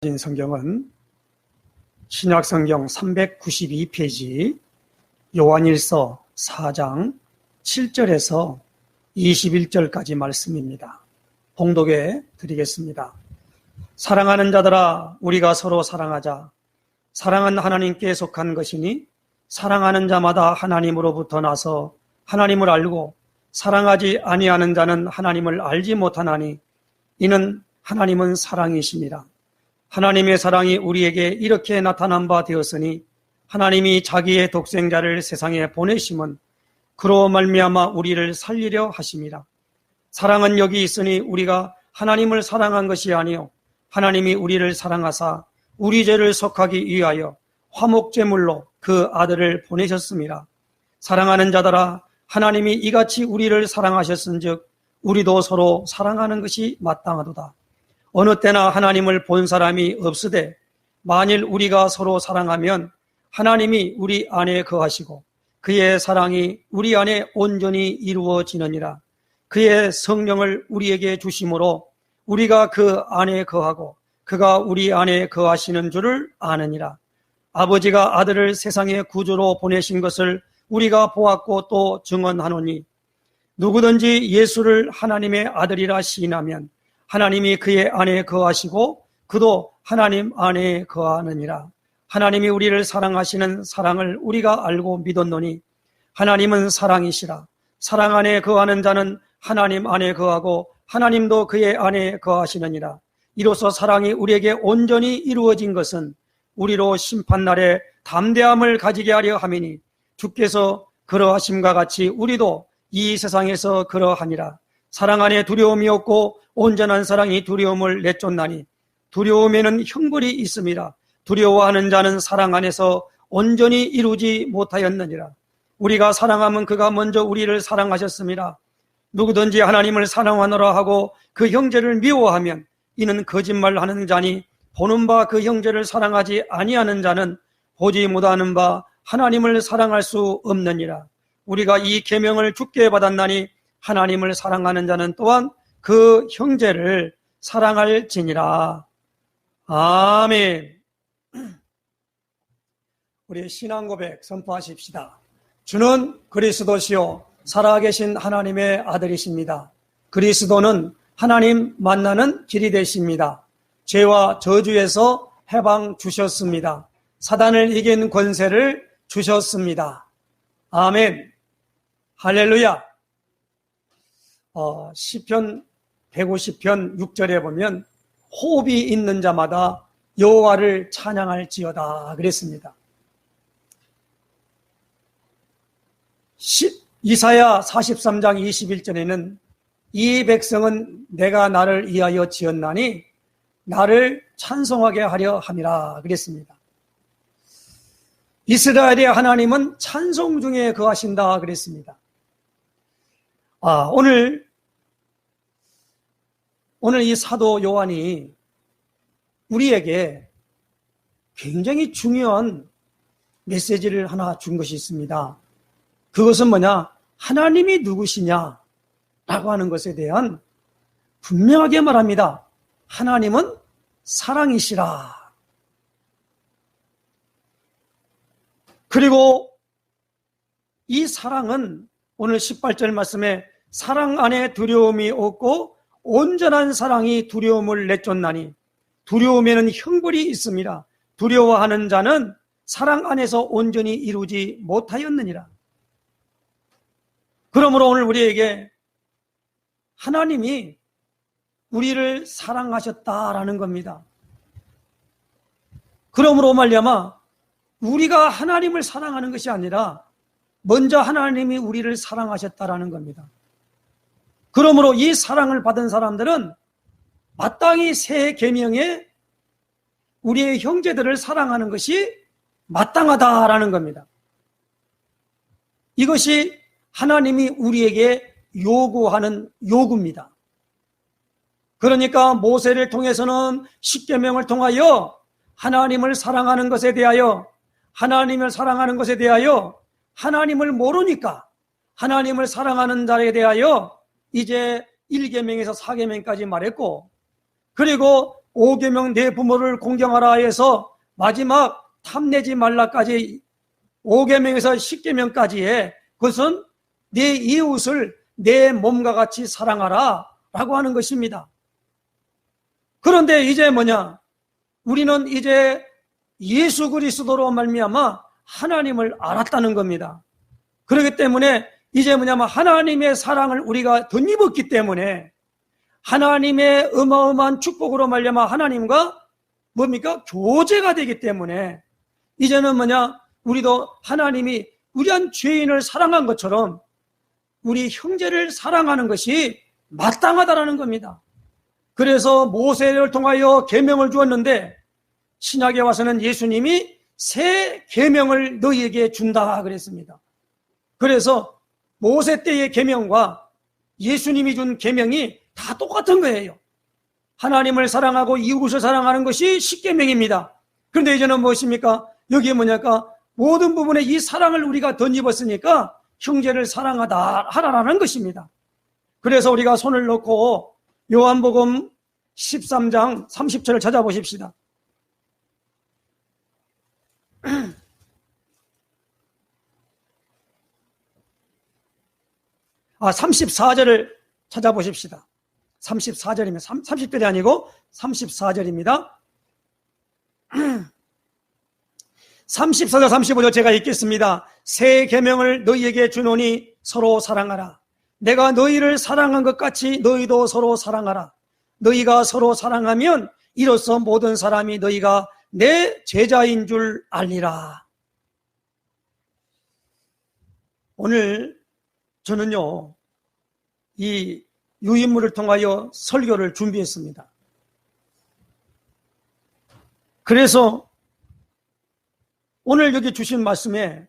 성경은 신약성경 392페이지 요한일서 4장 7절에서 21절까지 말씀입니다. 봉독해 드리겠습니다. 사랑하는 자들아, 우리가 서로 사랑하자. 사랑은 하나님께 속한 것이니 사랑하는 자마다 하나님으로부터 나서 하나님을 알고 사랑하지 아니하는 자는 하나님을 알지 못하나니 이는 하나님은 사랑이심이라. 하나님의 사랑이 우리에게 이렇게 나타난 바 되었으니 하나님이 자기의 독생자를 세상에 보내심은 그로 말미암아 우리를 살리려 하심이라. 사랑은 여기 있으니 우리가 하나님을 사랑한 것이 아니요 하나님이 우리를 사랑하사 우리 죄를 속하기 위하여 화목제물로 그 아들을 보내셨음이라. 사랑하는 자들아, 하나님이 이같이 우리를 사랑하셨은즉 우리도 서로 사랑하는 것이 마땅하도다. 어느 때나 하나님을 본 사람이 없으되 만일 우리가 서로 사랑하면 하나님이 우리 안에 거하시고 그의 사랑이 우리 안에 온전히 이루어지느니라. 그의 성령을 우리에게 주심으로 우리가 그 안에 거하고 그가 우리 안에 거하시는 줄을 아느니라. 아버지가 아들을 세상의 구주로 보내신 것을 우리가 보았고 또 증언하노니 누구든지 예수를 하나님의 아들이라 시인하면 하나님이 그의 안에 거하시고 그도 하나님 안에 거하느니라. 하나님이 우리를 사랑하시는 사랑을 우리가 알고 믿었노니 하나님은 사랑이시라. 사랑 안에 거하는 자는 하나님 안에 거하고 하나님도 그의 안에 거하시느니라. 이로써 사랑이 우리에게 온전히 이루어진 것은 우리로 심판날에 담대함을 가지게 하려 함이니 주께서 그러하심과 같이 우리도 이 세상에서 그러하니라. 사랑 안에 두려움이 없고 온전한 사랑이 두려움을 내쫓나니 두려움에는 형벌이 있음이라. 두려워하는 자는 사랑 안에서 온전히 이루지 못하였느니라. 우리가 사랑하면 그가 먼저 우리를 사랑하셨음이라. 누구든지 하나님을 사랑하노라 하고 그 형제를 미워하면 이는 거짓말하는 자니 보는 바 그 형제를 사랑하지 아니하는 자는 보지 못하는 바 하나님을 사랑할 수 없느니라. 우리가 이 계명을 주께 받았나니 하나님을 사랑하는 자는 또한 그 형제를 사랑할지니라. 아멘. 우리 신앙 고백 선포하십시다. 주는 그리스도시요 살아계신 하나님의 아들이십니다. 그리스도는 하나님 만나는 길이 되십니다. 죄와 저주에서 해방 주셨습니다. 사단을 이긴 권세를 주셨습니다. 아멘. 할렐루야. 시편 150편 6절에 보면 호흡이 있는 자마다 여호와를 찬양할지어다 그랬습니다. 이사야 43장 21절에는 이 백성은 내가 나를 위하여 지었나니 나를 찬송하게 하려 함이라 그랬습니다. 이스라엘의 하나님은 찬송 중에 거하신다 그랬습니다. 오늘 이 사도 요한이 우리에게 굉장히 중요한 메시지를 하나 준 것이 있습니다. 그것은 뭐냐? 하나님이 누구시냐라고 하는 것에 대한 분명하게 말합니다. 하나님은 사랑이시라. 그리고 이 사랑은 오늘 18절 말씀에 사랑 안에 두려움이 없고 온전한 사랑이 두려움을 내쫓나니 두려움에는 형벌이 있습니다. 두려워하는 자는 사랑 안에서 온전히 이루지 못하였느니라. 그러므로 오늘 우리에게 하나님이 우리를 사랑하셨다라는 겁니다. 그러므로 말미암아 우리가 하나님을 사랑하는 것이 아니라 먼저 하나님이 우리를 사랑하셨다라는 겁니다. 그러므로 이 사랑을 받은 사람들은 마땅히 새 계명에 우리의 형제들을 사랑하는 것이 마땅하다라는 겁니다. 이것이 하나님이 우리에게 요구하는 요구입니다. 그러니까 모세를 통해서는 십계명을 통하여 하나님을 사랑하는 것에 대하여 하나님을 모르니까 하나님을 사랑하는 자에 대하여 이제 1계명에서 4계명까지 말했고, 그리고 5계명 내 부모를 공경하라 해서 마지막 탐내지 말라까지 5계명에서 10계명까지의 그것은 내 이웃을 내 몸과 같이 사랑하라 라고 하는 것입니다. 그런데 이제 뭐냐? 우리는 이제 예수 그리스도로 말미암아 하나님을 알았다는 겁니다. 그렇기 때문에 이제 뭐냐면 하나님의 사랑을 우리가 덧입었기 때문에 하나님의 어마어마한 축복으로 말미암아 하나님과 뭡니까? 교제가 되기 때문에 이제는 뭐냐? 우리도 하나님이 우리한 죄인을 사랑한 것처럼 우리 형제를 사랑하는 것이 마땅하다라는 겁니다. 그래서 모세를 통하여 계명을 주었는데 신약에 와서는 예수님이 새 계명을 너희에게 준다 그랬습니다. 그래서 모세 때의 계명과 예수님이 준 계명이 다 똑같은 거예요. 하나님을 사랑하고 이웃을 사랑하는 것이 십계명입니다. 그런데 이제는 무엇입니까? 여기에 뭐냐까 모든 부분에 이 사랑을 우리가 덧입었으니까 형제를 사랑하라는 것입니다. 그래서 우리가 손을 놓고 요한복음 13장 30절을 찾아보십시다. 34절을 찾아보십시다. 34절이면 30절이 아니고 34절입니다. 34절 35절 제가 읽겠습니다. 새 계명을 너희에게 주노니 서로 사랑하라. 내가 너희를 사랑한 것 같이 너희도 서로 사랑하라. 너희가 서로 사랑하면 이로써 모든 사람이 너희가 내 제자인 줄 알리라. 오늘 저는요, 이 유인물을 통하여 설교를 준비했습니다. 그래서 오늘 여기 주신 말씀에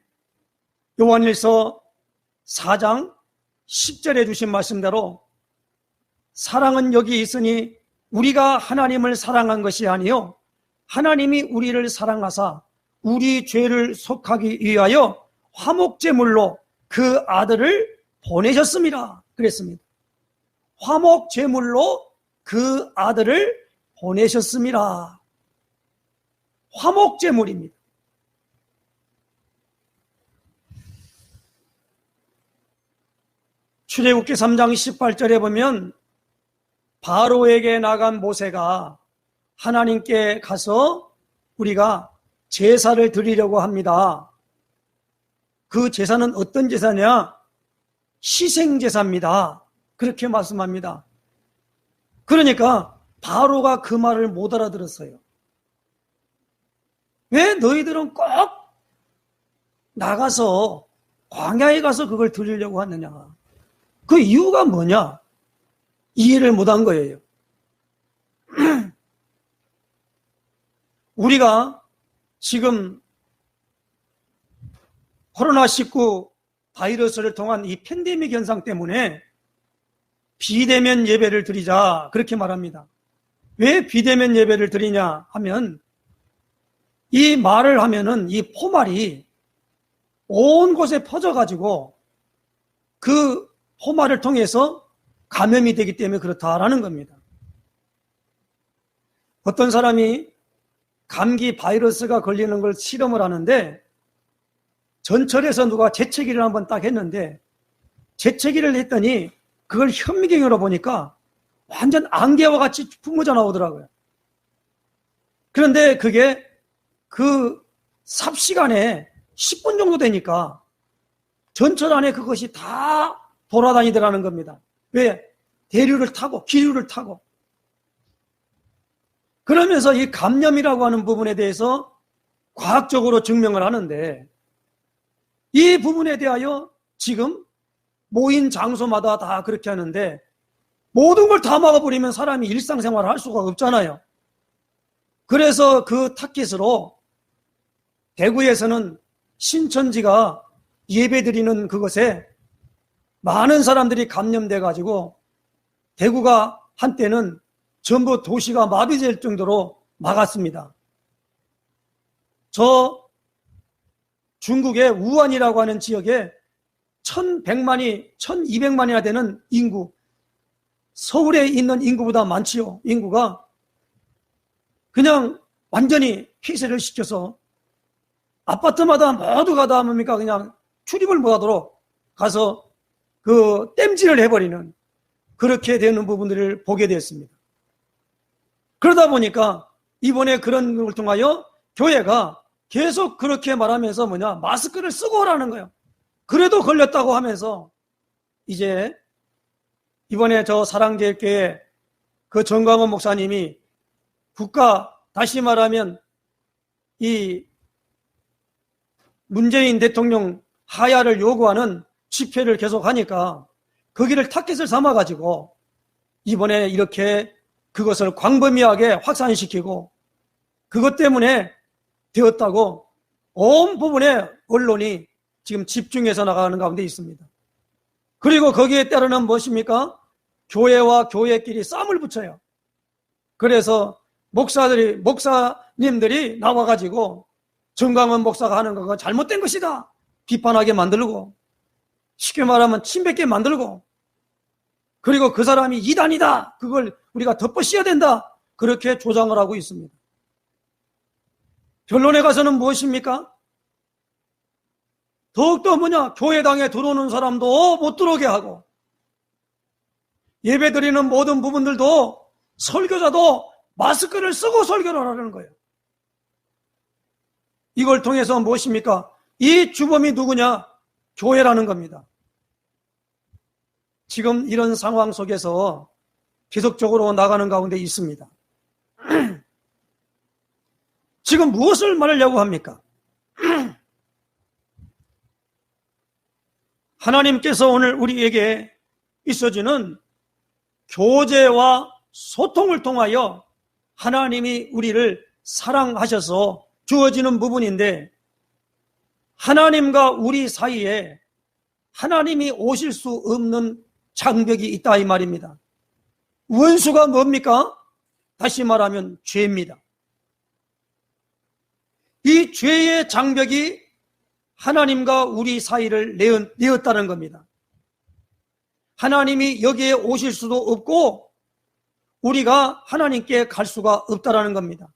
요한일서 4장 10절에 주신 말씀대로 사랑은 여기 있으니 우리가 하나님을 사랑한 것이 아니요 하나님이 우리를 사랑하사 우리 죄를 속하기 위하여 화목제물로 그 아들을 보내셨습니다. 그랬습니다. 화목제물로 그 아들을 보내셨습니다. 화목제물입니다. 출애굽기 3장 18절에 보면 바로에게 나간 모세가 하나님께 가서 우리가 제사를 드리려고 합니다. 그 제사는 어떤 제사냐? 희생제사입니다. 그렇게 말씀합니다. 그러니까 바로가 그 말을 못 알아들었어요. 왜 너희들은 꼭 나가서 광야에 가서 그걸 드리려고 하느냐? 그 이유가 뭐냐? 이해를 못한 거예요. 우리가 지금 코로나19 바이러스를 통한 이 팬데믹 현상 때문에 비대면 예배를 드리자 그렇게 말합니다. 왜 비대면 예배를 드리냐 하면 이 말을 하면은 이 포말이 온 곳에 퍼져가지고 그 포말을 통해서 감염이 되기 때문에 그렇다라는 겁니다. 어떤 사람이 감기 바이러스가 걸리는 걸 실험을 하는데 전철에서 누가 재채기를 한번 딱 했는데 재채기를 했더니 그걸 현미경으로 보니까 완전 안개와 같이 풍부져 나오더라고요. 그런데 그게 그 삽시간에 10분 정도 되니까 전철 안에 그것이 다 돌아다니더라는 겁니다. 왜? 대류를 타고 기류를 타고. 그러면서 이 감염이라고 하는 부분에 대해서 과학적으로 증명을 하는데 이 부분에 대하여 지금 모인 장소마다 다 그렇게 하는데 모든 걸 다 막아버리면 사람이 일상생활을 할 수가 없잖아요. 그래서 그 타깃으로 대구에서는 신천지가 예배드리는 그것에 많은 사람들이 감염돼가지고 대구가 한때는 전부 도시가 마비될 정도로 막았습니다. 저 중국의 우한이라고 하는 지역에 1100만이, 1200만이나 되는 인구, 서울에 있는 인구보다 많지요. 인구가 그냥 완전히 폐쇄를 시켜서 아파트마다 모두가 다 뭡니까? 그냥 출입을 못하도록 가서 그 땜질을 해버리는 그렇게 되는 부분들을 보게 되었습니다. 그러다 보니까 이번에 그런 걸 통하여 교회가 계속 그렇게 말하면서 마스크를 쓰고 오라는 거예요. 그래도 걸렸다고 하면서 이제 이번에 저 사랑제일교회 그 정광훈 목사님이 국가, 다시 말하면 이 문재인 대통령 하야를 요구하는 집회를 계속 하니까 거기를 타깃을 삼아가지고 이번에 이렇게 그것을 광범위하게 확산시키고 그것 때문에 되었다고 온 부분에 언론이 지금 집중해서 나가는 가운데 있습니다. 그리고 거기에 따르는 무엇입니까? 교회와 교회끼리 싸움을 붙여요. 그래서 목사님들이 나와가지고 정광훈 목사가 하는 건 잘못된 것이다 비판하게 만들고, 쉽게 말하면 침뱉게 만들고, 그리고 그 사람이 이단이다, 그걸 우리가 덮어씌워야 된다, 그렇게 조장을 하고 있습니다. 결론에 가서는 무엇입니까? 더욱더 교회당에 들어오는 사람도 못 들어오게 하고, 예배드리는 모든 부분들도 설교자도 마스크를 쓰고 설교를 하라는 거예요. 이걸 통해서 무엇입니까? 이 주범이 누구냐? 교회라는 겁니다. 지금 이런 상황 속에서 계속적으로 나가는 가운데 있습니다. 지금 무엇을 말하려고 합니까? 하나님께서 오늘 우리에게 있어주는 교제와 소통을 통하여 하나님이 우리를 사랑하셔서 주어지는 부분인데, 하나님과 우리 사이에 하나님이 오실 수 없는 장벽이 있다 이 말입니다. 원수가 뭡니까? 다시 말하면 죄입니다. 이 죄의 장벽이 하나님과 우리 사이를 내었다는 겁니다. 하나님이 여기에 오실 수도 없고 우리가 하나님께 갈 수가 없다는 겁니다.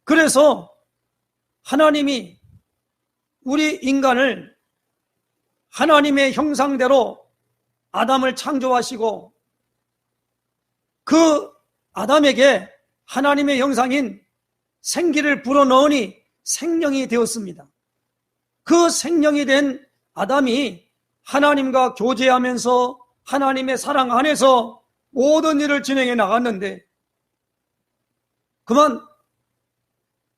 그래서 하나님이 우리 인간을 하나님의 형상대로 아담을 창조하시고 그 아담에게 하나님의 형상인 생기를 불어넣으니 생명이 되었습니다. 그 생명이 된 아담이 하나님과 교제하면서 하나님의 사랑 안에서 모든 일을 진행해 나갔는데, 그만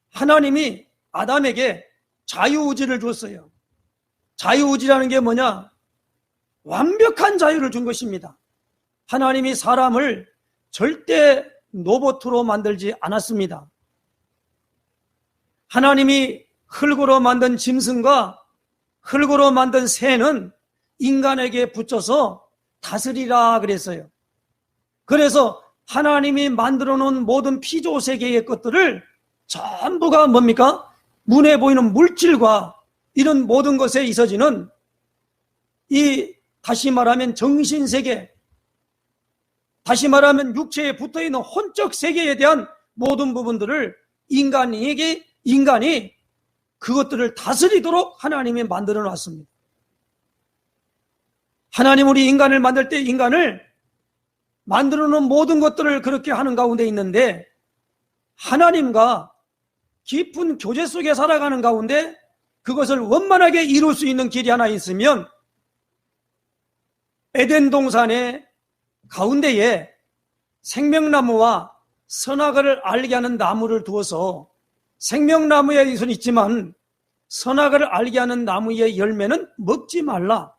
하나님이 아담에게 자유의지를 줬어요. 자유의지라는 게 뭐냐? 완벽한 자유를 준 것입니다. 하나님이 사람을 절대 로봇으로 만들지 않았습니다. 하나님이 흙으로 만든 짐승과 흙으로 만든 새는 인간에게 붙여서 다스리라 그랬어요. 그래서 하나님이 만들어 놓은 모든 피조 세계의 것들을 전부가 뭡니까? 눈에 보이는 물질과 이런 모든 것에 있어지는 이, 다시 말하면 정신세계, 다시 말하면 육체에 붙어있는 혼적 세계에 대한 모든 부분들을 인간이 그것들을 다스리도록 하나님이 만들어 놨습니다. 하나님 우리 인간을 만들 때 인간을 만들어 놓은 모든 것들을 그렇게 하는 가운데 있는데, 하나님과 깊은 교제 속에 살아가는 가운데 그것을 원만하게 이룰 수 있는 길이 하나 있으면, 에덴 동산의 가운데에 생명나무와 선악을 알게 하는 나무를 두어서, 생명나무에 있지만 선악을 알게 하는 나무의 열매는 먹지 말라,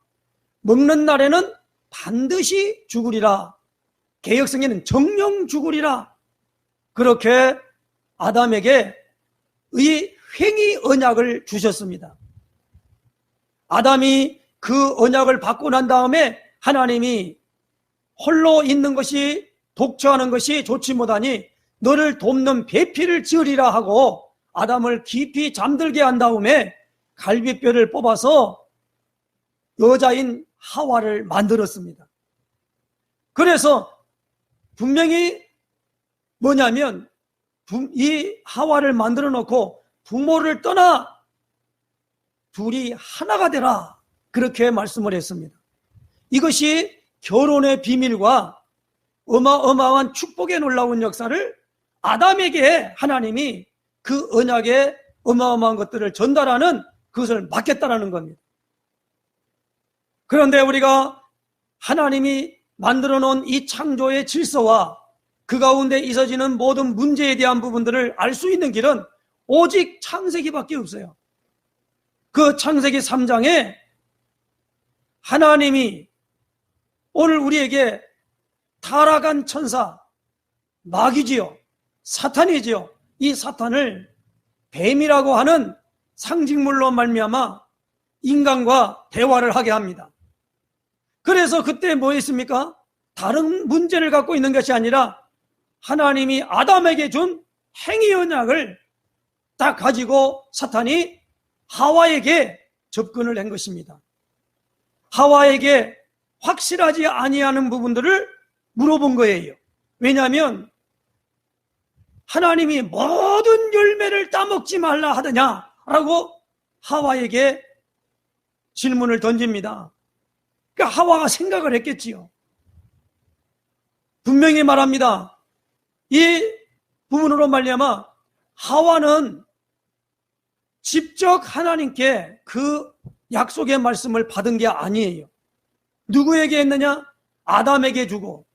먹는 날에는 반드시 죽으리라, 개역성에는 정령 죽으리라, 그렇게 아담에게 의 횡의 언약을 주셨습니다. 아담이 그 언약을 받고 난 다음에 하나님이 홀로 있는 것이, 독처하는 것이 좋지 못하니 너를 돕는 배필을 지으리라 하고 아담을 깊이 잠들게 한 다음에 갈비뼈를 뽑아서 여자인 하와를 만들었습니다. 그래서 분명히 뭐냐면 이 하와를 만들어 놓고 부모를 떠나 둘이 하나가 되라, 그렇게 말씀을 했습니다. 이것이 결혼의 비밀과 어마어마한 축복의 놀라운 역사를 아담에게 하나님이 그 언약의 어마어마한 것들을 전달하는, 그것을 맡겼다라는 겁니다. 그런데 우리가 하나님이 만들어 놓은 이 창조의 질서와 그 가운데 있어지는 모든 문제에 대한 부분들을 알 수 있는 길은 오직 창세기밖에 없어요. 그 창세기 3장에 하나님이 오늘 우리에게 타락한 천사, 마귀지요, 사탄이지요, 이 사탄을 뱀이라고 하는 상징물로 말미암아 인간과 대화를 하게 합니다. 그래서 그때 뭐 했습니까? 다른 문제를 갖고 있는 것이 아니라 하나님이 아담에게 준 행위 언약을 딱 가지고 사탄이 하와에게 접근을 한 것입니다. 하와에게 확실하지 아니하는 부분들을 물어본 거예요. 왜냐하면 하나님이 모든 열매를 따먹지 말라 하더냐라고 하와에게 질문을 던집니다. 그러니까 하와가 생각을 했겠지요. 분명히 말합니다. 이 부분으로 말미암아 하와는 직접 하나님께 그 약속의 말씀을 받은 게 아니에요. 누구에게 했느냐? 아담에게 주고,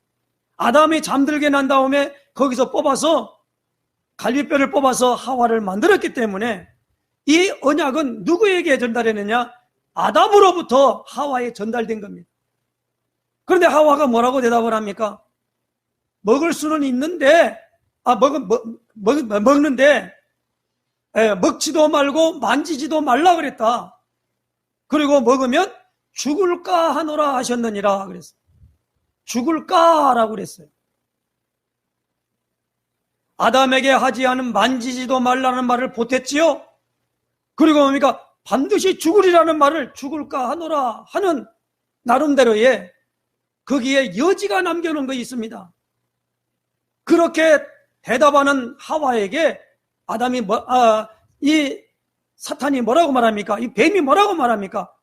아담이 잠들게 난 다음에 거기서 뽑아서 갈비뼈를 뽑아서 하와를 만들었기 때문에 이 언약은 누구에게 전달했느냐? 아담으로부터 하와에 전달된 겁니다. 그런데 하와가 뭐라고 대답을 합니까? 먹을 수는 있는데, 먹는데, 먹지도 말고 만지지도 말라 그랬다. 그리고 먹으면 죽을까 하노라 하셨느니라 그랬어요. 죽을까라고 그랬어요. 아담에게 하지 않은 만지지도 말라는 말을 보탰지요. 그리고 뭡니까? 반드시 죽으리라는 말을 죽을까 하노라 하는 나름대로의 거기에 여지가 남겨놓은 것이 있습니다. 그렇게 대답하는 하와에게 이 사탄이 뭐라고 말합니까? 이 뱀이 뭐라고 말합니까?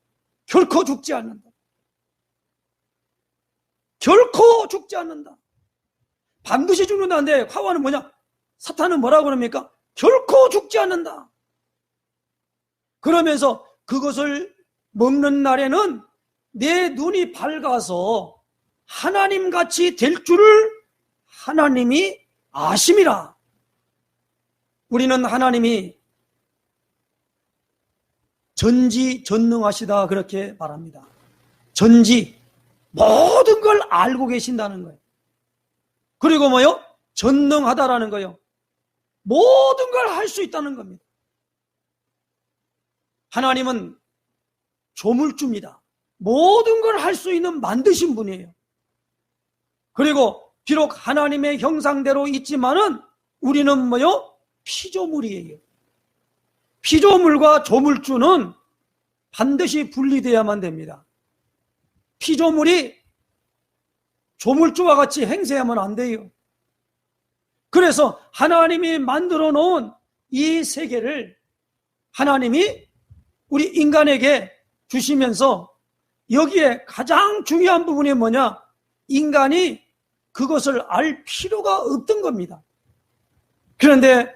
결코 죽지 않는다. 결코 죽지 않는다. 반드시 죽는다는데 하와는 뭐냐? 사탄은 뭐라고 그럽니까? 결코 죽지 않는다. 그러면서 그것을 먹는 날에는 내 눈이 밝아서 하나님같이 될 줄을 하나님이 아심이라. 우리는 하나님이 전지전능하시다 그렇게 말합니다. 전지, 모든 걸 알고 계신다는 거예요. 그리고 뭐요? 전능하다라는 거예요. 모든 걸 할 수 있다는 겁니다. 하나님은 조물주입니다. 모든 걸 할 수 있는 만드신 분이에요. 그리고 비록 하나님의 형상대로 있지만은 우리는 뭐요? 피조물이에요. 피조물과 조물주는 반드시 분리되어야만 됩니다. 피조물이 조물주와 같이 행세하면 안 돼요. 그래서 하나님이 만들어 놓은 이 세계를 하나님이 우리 인간에게 주시면서 여기에 가장 중요한 부분이 뭐냐? 인간이 그것을 알 필요가 없던 겁니다. 그런데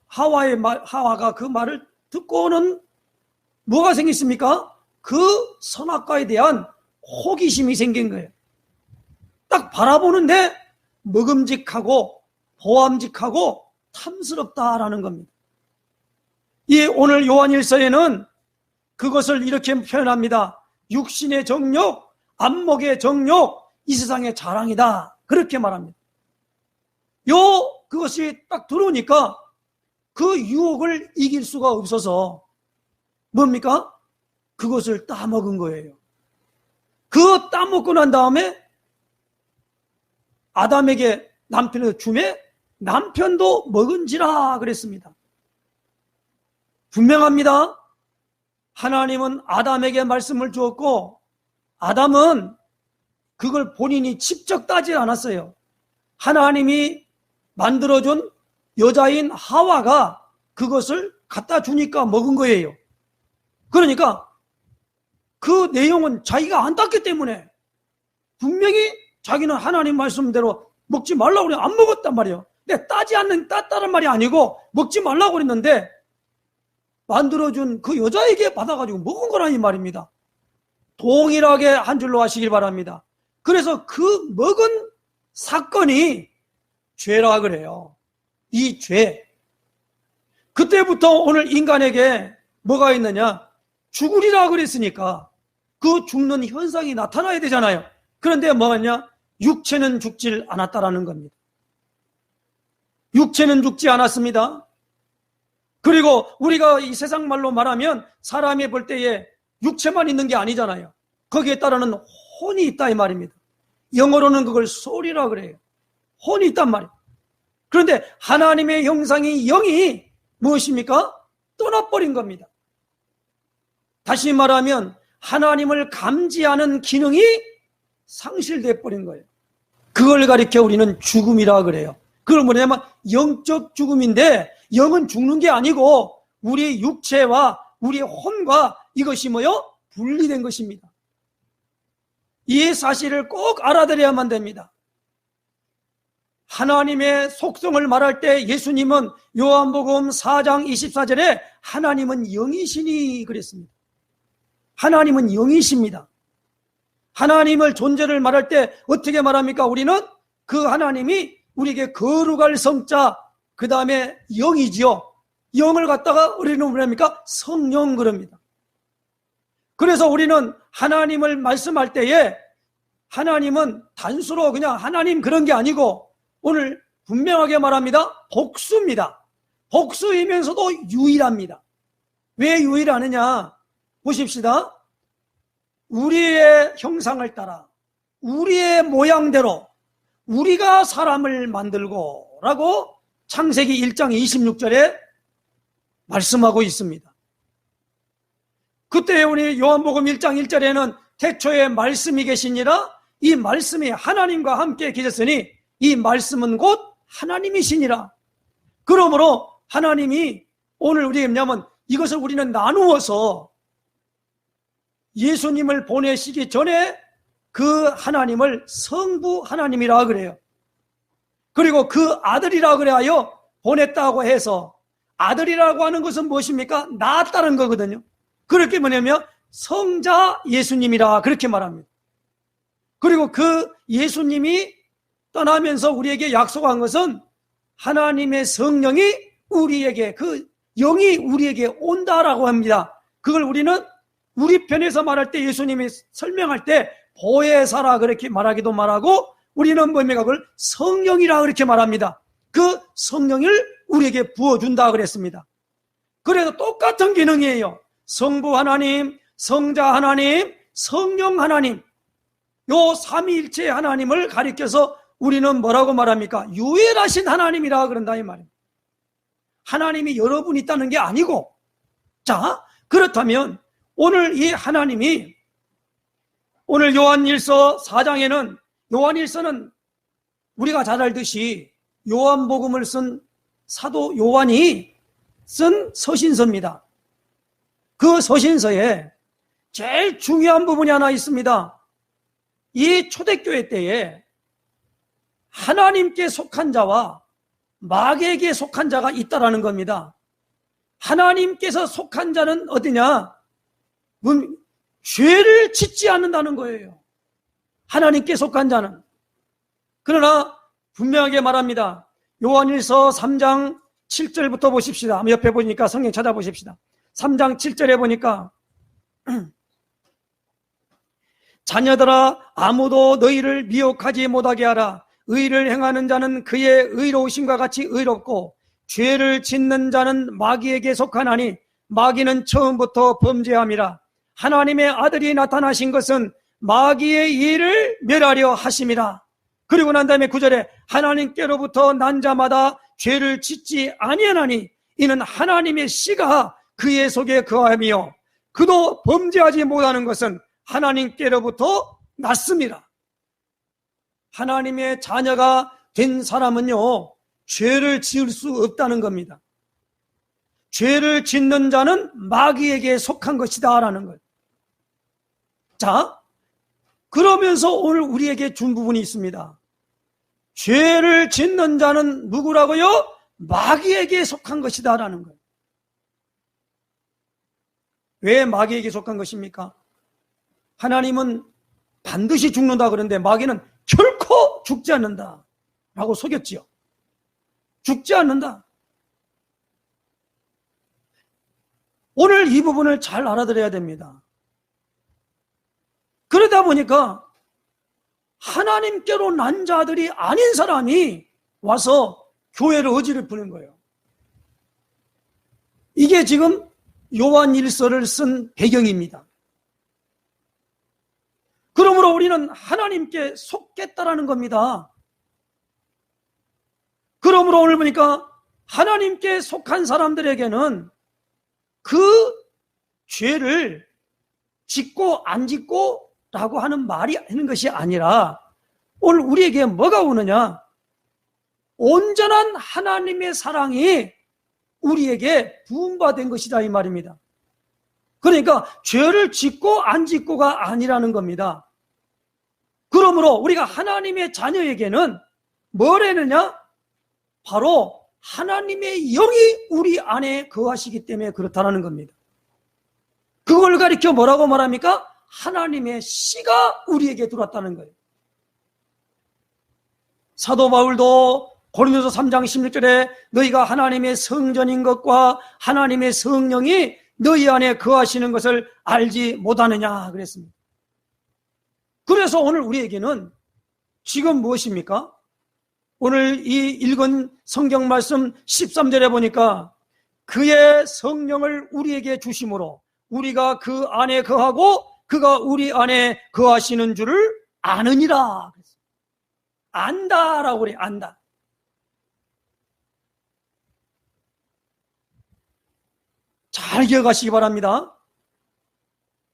하와가 그 말을 듣고는 뭐가 생겼습니까? 그 선악과에 대한 호기심이 생긴 거예요. 딱 바라보는데 먹음직하고 보암직하고 탐스럽다라는 겁니다. 이 오늘 요한일서에는 그것을 이렇게 표현합니다. 육신의 정욕, 안목의 정욕, 이 세상의 자랑이다. 그렇게 말합니다. 그것이 딱 들어오니까 그 유혹을 이길 수가 없어서 뭡니까? 그것을 따먹은 거예요. 그 따먹고 난 다음에 아담에게 남편을 주매 남편도 먹은지라 그랬습니다. 분명합니다. 하나님은 아담에게 말씀을 주었고 아담은 그걸 본인이 직접 따지 않았어요. 하나님이 만들어준 여자인 하와가 그것을 갖다 주니까 먹은 거예요. 그러니까 그 내용은 자기가 안 땄기 때문에 분명히 자기는 하나님 말씀대로 먹지 말라고 그래 안 먹었단 말이에요. 근데 땄다는 말이 아니고 먹지 말라고 그랬는데 만들어준 그 여자에게 받아가지고 먹은 거라는 말입니다. 동일하게 한 줄로 하시길 바랍니다. 그래서 그 먹은 사건이 죄라 그래요. 이 죄. 그때부터 오늘 인간에게 뭐가 있느냐? 죽으리라 그랬으니까 그 죽는 현상이 나타나야 되잖아요. 그런데 뭐냐? 육체는 죽질 않았다라는 겁니다. 육체는 죽지 않았습니다. 그리고 우리가 이 세상 말로 말하면 사람이 볼 때에 육체만 있는 게 아니잖아요. 거기에 따르는 혼이 있다 이 말입니다. 영어로는 그걸 소울이라 그래요. 혼이 있단 말이에요. 그런데 하나님의 형상이 영이 무엇입니까? 떠나버린 겁니다. 다시 말하면 하나님을 감지하는 기능이 상실돼 버린 거예요. 그걸 가리켜 우리는 죽음이라 그래요. 그걸 뭐냐면 영적 죽음인데 영은 죽는 게 아니고 우리 육체와 우리 혼과 이것이 뭐요? 분리된 것입니다. 이 사실을 꼭 알아들어야만 됩니다. 하나님의 속성을 말할 때 예수님은 요한복음 4장 24절에 하나님은 영이시니 그랬습니다. 하나님은 영이십니다. 하나님을 존재를 말할 때 어떻게 말합니까? 우리는 그 하나님이 우리에게 거룩할 성자 그 다음에 영이지요. 영을 갖다가 우리는 뭐랍니까? 성령 그럽니다. 그래서 우리는 하나님을 말씀할 때에 하나님은 단수로 그냥 하나님 그런 게 아니고 오늘 분명하게 말합니다. 복수입니다. 복수이면서도 유일합니다. 왜 유일하느냐? 보십시다. 우리의 형상을 따라 우리의 모양대로 우리가 사람을 만들고 라고 창세기 1장 26절에 말씀하고 있습니다. 그때 우리 요한복음 1장 1절에는 태초에 말씀이 계시니라 이 말씀이 하나님과 함께 계셨으니 이 말씀은 곧 하나님이시니라. 그러므로 하나님이 오늘 우리가 뭐냐면 이것을 우리는 나누어서 예수님을 보내시기 전에 그 하나님을 성부 하나님이라 그래요. 그리고 그 아들이라 그래하여 보냈다고 해서 아들이라고 하는 것은 무엇입니까? 낳았다는 거거든요. 그렇게 뭐냐면 성자 예수님이라 그렇게 말합니다. 그리고 그 예수님이 떠나면서 우리에게 약속한 것은 하나님의 성령이 우리에게 그 영이 우리에게 온다라고 합니다. 그걸 우리는 우리 편에서 말할 때 예수님이 설명할 때 보혜사라 그렇게 말하기도 말하고 우리는 뭡니까? 그걸 성령이라 그렇게 말합니다. 그 성령을 우리에게 부어준다 그랬습니다. 그래서 똑같은 기능이에요. 성부 하나님, 성자 하나님, 성령 하나님 요 삼위일체 하나님을 가리켜서 우리는 뭐라고 말합니까? 유일하신 하나님이라 그런다 이 말입니다. 하나님이 여러 분 있다는 게 아니고 자 그렇다면 오늘 이 하나님이 오늘 요한일서 4장에는 요한일서는 우리가 잘 알듯이 요한복음을 쓴 사도 요한이 쓴 서신서입니다. 그 서신서에 제일 중요한 부분이 하나 있습니다. 이 초대교회 때에 하나님께 속한 자와 마귀에게 속한 자가 있다라는 겁니다. 하나님께서 속한 자는 어디냐? 죄를 짓지 않는다는 거예요. 하나님께 속한 자는. 그러나 분명하게 말합니다. 요한일서 3장 7절부터 보십시다. 옆에 보니까 성경 찾아보십시다. 3장 7절에 보니까 자녀들아 아무도 너희를 미혹하지 못하게 하라. 의를 행하는 자는 그의 의로우심과 같이 의롭고 죄를 짓는 자는 마귀에게 속하나니 마귀는 처음부터 범죄함이라. 하나님의 아들이 나타나신 것은 마귀의 일을 멸하려 하심이라. 그리고 난 다음에 9절에 하나님께로부터 난 자마다 죄를 짓지 아니하나니 이는 하나님의 씨가 그의 속에 거함이요 그도 범죄하지 못하는 것은 하나님께로부터 났습니다. 하나님의 자녀가 된 사람은요, 죄를 지을 수 없다는 겁니다. 죄를 짓는 자는 마귀에게 속한 것이다 라는 거예요. 자, 그러면서 오늘 우리에게 준 부분이 있습니다. 죄를 짓는 자는 누구라고요? 마귀에게 속한 것이다 라는 거예요. 왜 마귀에게 속한 것입니까? 하나님은 반드시 죽는다 그러는데 마귀는 결코 죽지 않는다 라고 속였지요. 죽지 않는다. 오늘 이 부분을 잘 알아들어야 됩니다. 그러다 보니까 하나님께로 난 자들이 아닌 사람이 와서 교회를 어지럽히는 거예요. 이게 지금 요한일서를 쓴 배경입니다. 그러므로 우리는 하나님께 속겠다라는 겁니다. 그러므로 오늘 보니까 하나님께 속한 사람들에게는 그 죄를 짓고 안 짓고 라고 하는 말이 하는 것이 아니라 오늘 우리에게 뭐가 오느냐? 온전한 하나님의 사랑이 우리에게 부음받은 것이다 이 말입니다. 그러니까 죄를 짓고 안 짓고가 아니라는 겁니다. 그러므로 우리가 하나님의 자녀에게는 뭐라느냐? 바로 하나님의 영이 우리 안에 거하시기 때문에 그렇다는 겁니다. 그걸 가리켜 뭐라고 말합니까? 하나님의 씨가 우리에게 들어왔다는 거예요. 사도 바울도 고린도서 3장 16절에 너희가 하나님의 성전인 것과 하나님의 성령이 너희 안에 거하시는 것을 알지 못하느냐 그랬습니다. 그래서 오늘 우리에게는 지금 무엇입니까? 오늘 이 읽은 성경 말씀 13절에 보니까 그의 성령을 우리에게 주심으로 우리가 그 안에 거하고 그가 우리 안에 거하시는 줄을 아느니라. 안다라고 그래, 안다. 잘 기억하시기 바랍니다.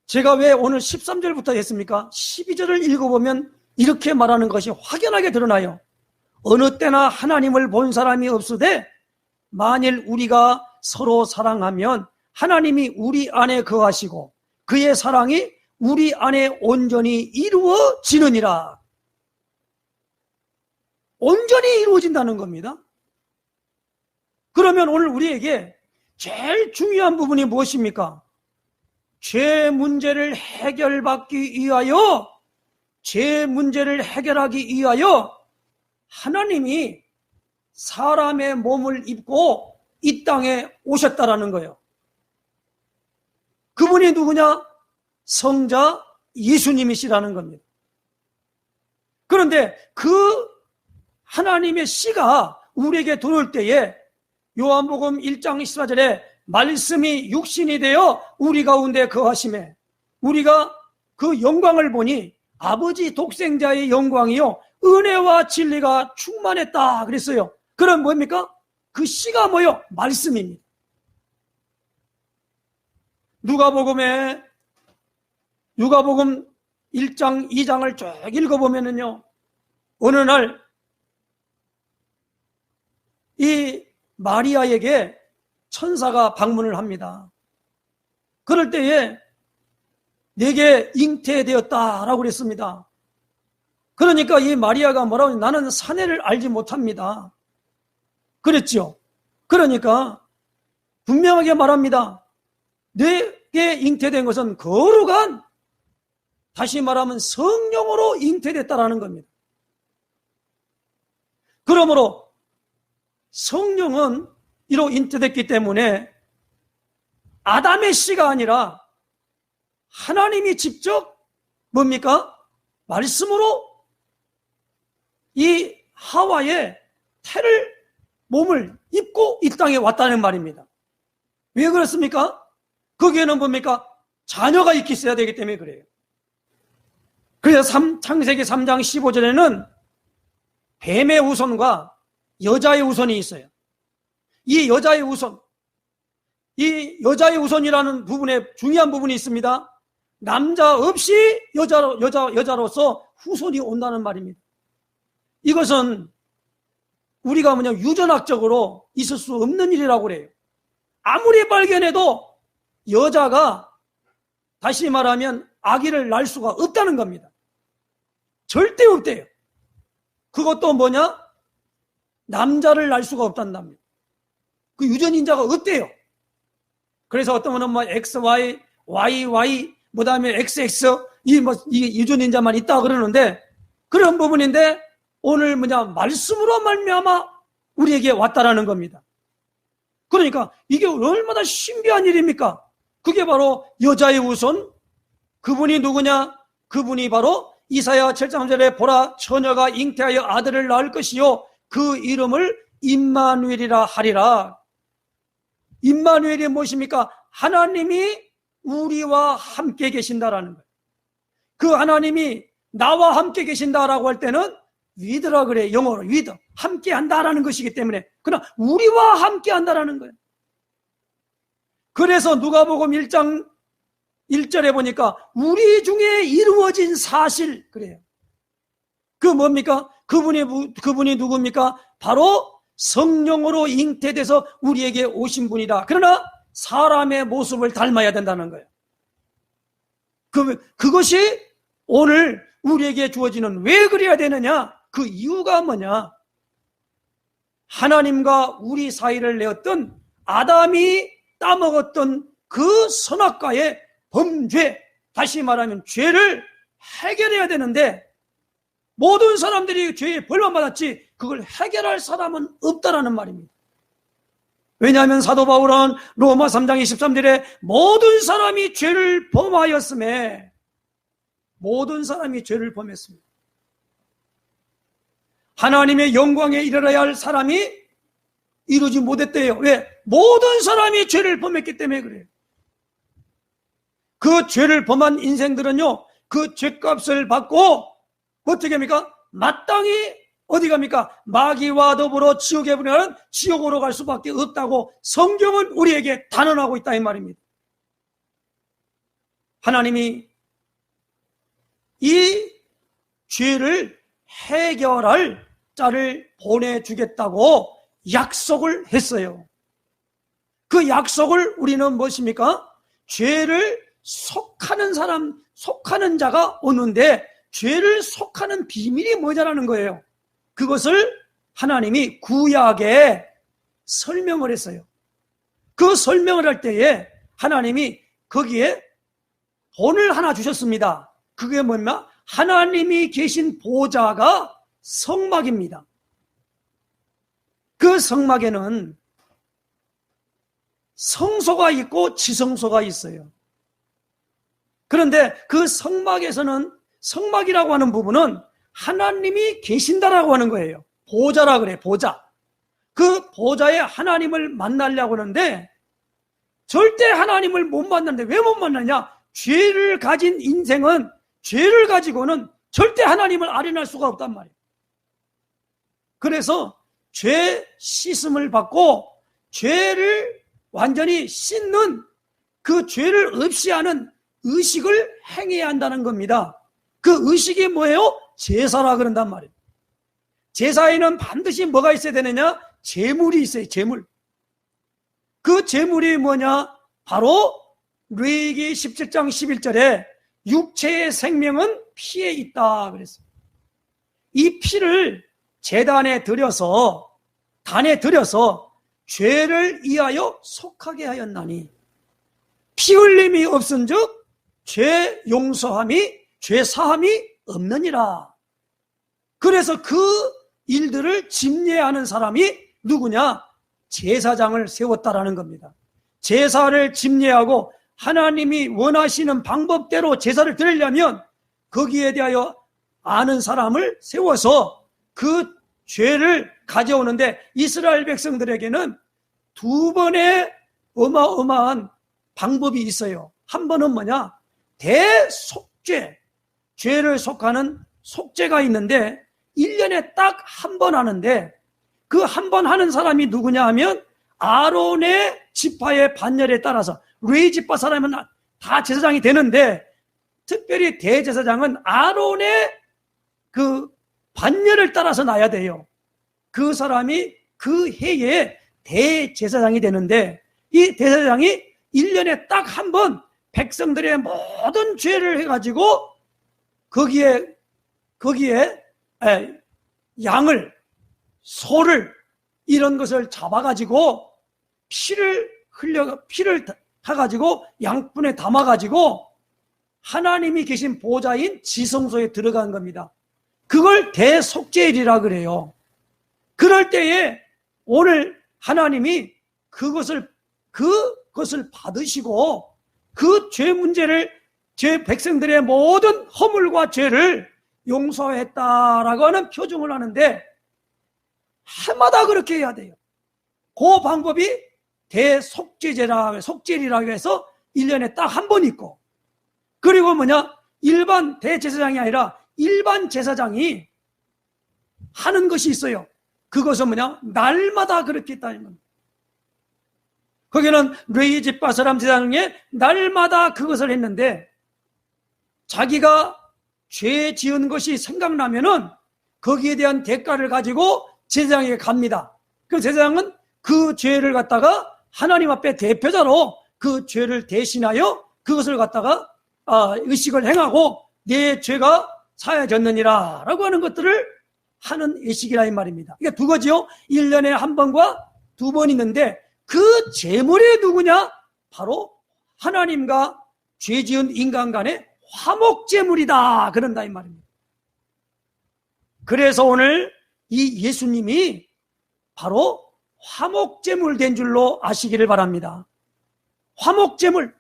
제가 왜 오늘 13절부터 했습니까? 12절을 읽어보면 이렇게 말하는 것이 확연하게 드러나요. 어느 때나 하나님을 본 사람이 없으되 만일 우리가 서로 사랑하면 하나님이 우리 안에 거하시고 그의 사랑이 우리 안에 온전히 이루어지느니라. 온전히 이루어진다는 겁니다. 그러면 오늘 우리에게 제일 중요한 부분이 무엇입니까? 죄 문제를 해결받기 위하여, 죄 문제를 해결하기 위하여 하나님이 사람의 몸을 입고 이 땅에 오셨다라는 거예요. 그분이 누구냐? 성자 예수님이시라는 겁니다. 그런데 그 하나님의 씨가 우리에게 들어올 때에 요한복음 1장 14절에 말씀이 육신이 되어 우리 가운데 거하심에 우리가 그 영광을 보니 아버지 독생자의 영광이요 은혜와 진리가 충만했다 그랬어요. 그럼 뭡니까? 그 씨가 뭐요? 말씀입니다. 누가복음 1장 2장을 쭉 읽어보면은요 어느 날 이 마리아에게 천사가 방문을 합니다. 그럴 때에 내게 잉태되었다라고 그랬습니다. 그러니까 이 마리아가 뭐라고 하냐? 나는 사내를 알지 못합니다. 그랬죠. 그러니까 분명하게 말합니다. 내게 잉태된 것은 거룩한, 다시 말하면 성령으로 잉태됐다라는 겁니다. 그러므로 성령은 이로 잉태됐기 때문에 아담의 씨가 아니라 하나님이 직접 뭡니까? 말씀으로 이 하와의 태를 몸을 입고 이 땅에 왔다는 말입니다. 왜 그렇습니까? 거기에는 뭡니까? 자녀가 있기 있어야 되기 때문에 그래요. 그래서 창세기 3장 15절에는 뱀의 후손과 여자의 후손이 있어요. 이 여자의 후손이라는 부분에 중요한 부분이 있습니다. 남자 없이 여자로서 후손이 온다는 말입니다. 이것은 우리가 유전학적으로 있을 수 없는 일이라고 그래요. 아무리 발견해도 여자가 다시 말하면 아기를 낳을 수가 없다는 겁니다. 절대 없대요. 그것도 남자를 낳을 수가 없단답니다. 그 유전인자가 없대요. 그래서 어떤 분은 XY, YY, 그 다음에 XX, 이 유전인자만 있다 그러는데, 그런 부분인데, 오늘 말씀으로 말미암아 우리에게 왔다라는 겁니다. 그러니까 이게 얼마나 신비한 일입니까? 그게 바로 여자의 후손, 그분이 누구냐? 그분이 바로 이사야 7장 3절에 보라 처녀가 잉태하여 아들을 낳을 것이요 그 이름을 임마누엘이라 하리라. 임마누엘이 무엇입니까? 하나님이 우리와 함께 계신다라는 거예요. 그 하나님이 나와 함께 계신다라고 할 때는 위드라 그래. 영어로 위드, 함께 한다라는 것이기 때문에, 그러나 우리와 함께 한다라는 거예요. 그래서 누가복음 1장 1절에 보니까 우리 중에 이루어진 사실, 그래요. 그 뭡니까? 그분이 누굽니까? 바로 성령으로 잉태돼서 우리에게 오신 분이다. 그러나 사람의 모습을 닮아야 된다는 거예요. 그것이 오늘 우리에게 주어지는, 왜 그래야 되느냐? 그 이유가 뭐냐? 하나님과 우리 사이를 내었던 아담이 따먹었던 그 선악과의 범죄, 다시 말하면 죄를 해결해야 되는데, 모든 사람들이 죄에 벌만 받았지 그걸 해결할 사람은 없다라는 말입니다. 왜냐하면 사도 바울은 로마 3장 23절에 모든 사람이 죄를 범하였음에, 모든 사람이 죄를 범했습니다. 하나님의 영광에 이르러야 할 사람이 이루지 못했대요. 왜? 모든 사람이 죄를 범했기 때문에 그래요. 그 죄를 범한 인생들은요, 그 죄값을 받고 어떻게 합니까? 마땅히 어디 갑니까? 마귀와 더불어 지옥에 보내는 지옥으로 갈 수밖에 없다고 성경은 우리에게 단언하고 있다 이 말입니다. 하나님이 이 죄를 해결할 자를 보내주겠다고 약속을 했어요. 그 약속을 우리는 무엇입니까? 죄를 속하는 사람, 속하는 자가 오는데, 죄를 속하는 비밀이 뭐냐라는 거예요. 그것을 하나님이 구약에 설명을 했어요. 그 설명을 할 때에 하나님이 거기에 본을 하나 주셨습니다. 그게 뭐냐? 하나님이 계신 보좌가 성막입니다. 그 성막에는 성소가 있고 지성소가 있어요. 그런데 그 성막에서는, 성막이라고 하는 부분은 하나님이 계신다라고 하는 거예요. 보좌라 그래, 보좌. 그 보좌에 하나님을 만나려고 하는데 절대 하나님을 못 만나는데, 왜 못 만나냐? 죄를 가진 인생은 죄를 가지고는 절대 하나님을 아련할 수가 없단 말이에요. 그래서 죄 씻음을 받고 죄를 완전히 씻는, 그 죄를 없이 하는 의식을 행해야 한다는 겁니다. 그 의식이 뭐예요? 제사라 그런단 말이에요. 제사에는 반드시 뭐가 있어야 되느냐? 제물이 있어요. 제물. 그 제물이 뭐냐? 바로 레위기 17장 11절에 육체의 생명은 피에 있다 그랬어요. 이 피를 제단에 들여서, 단에 들여서 죄를 이하여 속하게 하였나니, 피 흘림이 없은즉 죄 용서함이, 죄 사함이 없느니라. 그래서 그 일들을 집례하는 사람이 누구냐? 제사장을 세웠다라는 겁니다. 제사를 집례하고 하나님이 원하시는 방법대로 제사를 드리려면 거기에 대하여 아는 사람을 세워서 그 죄를 가져오는데, 이스라엘 백성들에게는 두 번의 어마어마한 방법이 있어요. 한 번은 뭐냐? 대속죄, 죄를 속하는 속죄가 있는데 1년에 딱 한 번 하는데, 그 한 번 하는 사람이 누구냐 하면 아론의 지파의 반열에 따라서, 레위 지파 사람은 다 제사장이 되는데 특별히 대제사장은 아론의 그 반열을 따라서 나야 돼요. 그 사람이 그 해에 대제사장이 되는데, 이 대제사장이 1년에 딱 한 번 백성들의 모든 죄를 해가지고 거기에 양을, 소를, 이런 것을 잡아가지고 피를 타가지고 양푼에 담아가지고 하나님이 계신 보좌인 지성소에 들어간 겁니다. 그걸 대속죄일이라 그래요. 그럴 때에 오늘 하나님이 그것을 받으시고 그 죄 문제를, 백성들의 모든 허물과 죄를 용서했다라고 하는 표정을 하는데, 해마다 그렇게 해야 돼요. 그 방법이 속죄일이라고 해서 1년에 딱 한 번 있고, 그리고 일반 대제사장이 아니라 일반 제사장이 하는 것이 있어요. 그것은 날마다 그렇게 했다는 겁니다. 거기는 레위 지파 사람 제사장이 날마다 그것을 했는데, 자기가 죄 지은 것이 생각나면은 거기에 대한 대가를 가지고 제사장에게 갑니다. 그 제사장은 그 죄를 갖다가 하나님 앞에 대표자로 그 죄를 대신하여 그것을 갖다가 의식을 행하고 내 죄가 사해졌느니라 라고 하는 것들을 하는 예식이라 이 말입니다. 이게 두 가지요. 1년에 한 번과 두 번 있는데, 그 제물이 누구냐? 바로 하나님과 죄 지은 인간 간의 화목제물이다 그런다 이 말입니다. 그래서 오늘 이 예수님이 바로 화목제물 된 줄로 아시기를 바랍니다. 화목제물.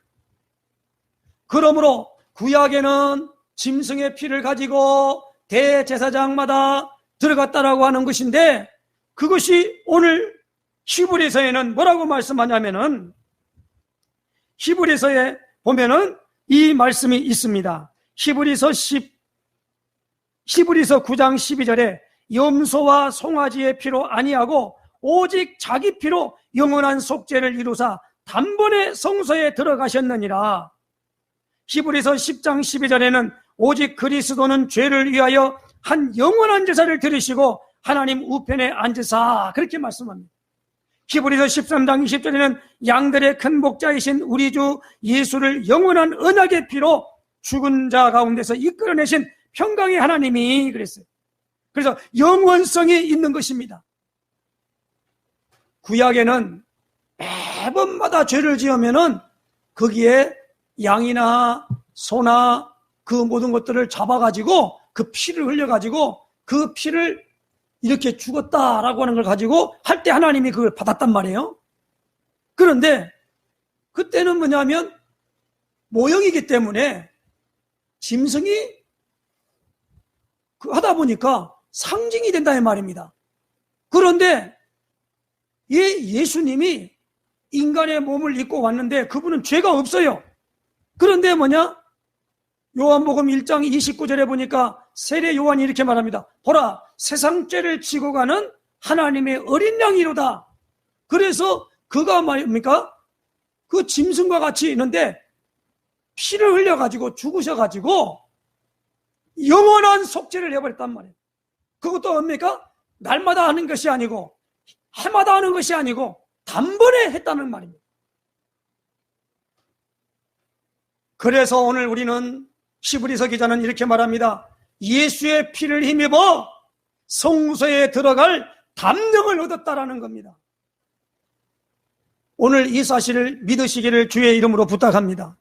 그러므로 구약에는 짐승의 피를 가지고 대제사장마다 들어갔다라고 하는 것인데, 그것이 오늘 히브리서에는 뭐라고 말씀하냐면은, 히브리서에 보면은 이 말씀이 있습니다. 히브리서 9장 12절에 염소와 송아지의 피로 아니하고 오직 자기 피로 영원한 속죄를 이루사 단번에 성소에 들어가셨느니라. 히브리서 10장 12절에는 오직 그리스도는 죄를 위하여 한 영원한 제사를 드리시고 하나님 우편에 앉으사, 그렇게 말씀합니다. 히브리서 13장 20절에는 양들의 큰 목자이신 우리 주 예수를 영원한 언약의 피로 죽은 자 가운데서 이끌어내신 평강의 하나님이 그랬어요. 그래서 영원성이 있는 것입니다. 구약에는 매번마다 죄를 지으면은 거기에 양이나 소나 그 모든 것들을 잡아가지고 그 피를 흘려가지고 그 피를 이렇게 죽었다라고 하는 걸 가지고 할 때 하나님이 그걸 받았단 말이에요. 그런데 그때는 뭐냐면 모형이기 때문에 짐승이 하다 보니까 상징이 된다 이 말입니다. 그런데 예수님이 인간의 몸을 입고 왔는데 그분은 죄가 없어요. 그런데 요한복음 1장 29절에 보니까 세례 요한이 이렇게 말합니다. 보라, 세상 죄를 지고 가는 하나님의 어린 양이로다. 그래서 그가 뭡니까? 그 짐승과 같이 있는데 피를 흘려가지고 죽으셔가지고 영원한 속죄를 해버렸단 말이에요. 그것도 뭡니까? 날마다 하는 것이 아니고 해마다 하는 것이 아니고 단번에 했다는 말입니다. 그래서 오늘 우리는 히브리서 기자는 이렇게 말합니다. 예수의 피를 힘입어 성소에 들어갈 담력을 얻었다라는 겁니다. 오늘 이 사실을 믿으시기를 주의 이름으로 부탁합니다.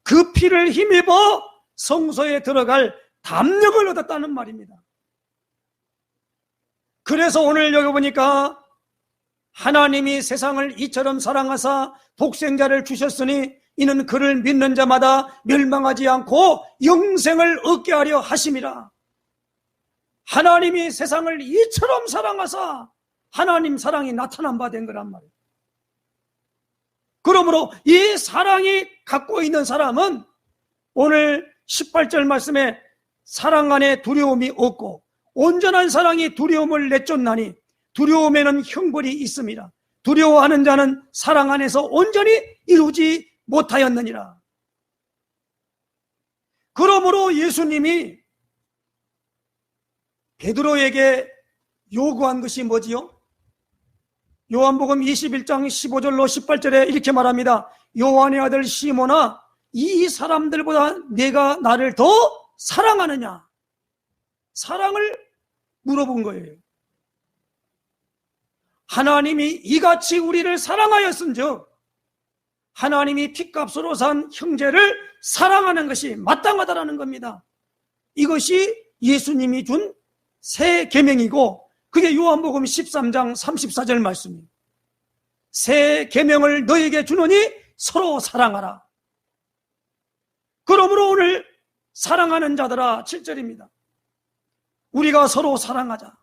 그 피를 힘입어 성소에 들어갈 담력을 얻었다는 말입니다. 그래서 오늘 여기 보니까 하나님이 세상을 이처럼 사랑하사 독생자를 주셨으니 이는 그를 믿는 자마다 멸망하지 않고 영생을 얻게 하려 하심이라. 하나님이 세상을 이처럼 사랑하사 하나님 사랑이 나타난 바 된 거란 말이에요. 그러므로 이 사랑이 갖고 있는 사람은 오늘 18절 말씀에 사랑 안에 두려움이 없고 온전한 사랑이 두려움을 내쫓나니 두려움에는 형벌이 있습니다. 두려워하는 자는 사랑 안에서 온전히 이루지 못하였느니라. 그러므로 예수님이 베드로에게 요구한 것이 뭐지요? 요한복음 21장 15절로 18절에 이렇게 말합니다. 요한의 아들 시몬아, 이 사람들보다 내가 나를 더 사랑하느냐? 사랑을 물어본 거예요. 하나님이 이같이 우리를 사랑하였은즉 하나님이 핏값으로 산 형제를 사랑하는 것이 마땅하다라는 겁니다. 이것이 예수님이 준 새 계명이고 그게 요한복음 13장 34절 말씀입니다. 새 계명을 너에게 주노니 서로 사랑하라. 그러므로 오늘 사랑하는 자들아 7절입니다. 우리가 서로 사랑하자.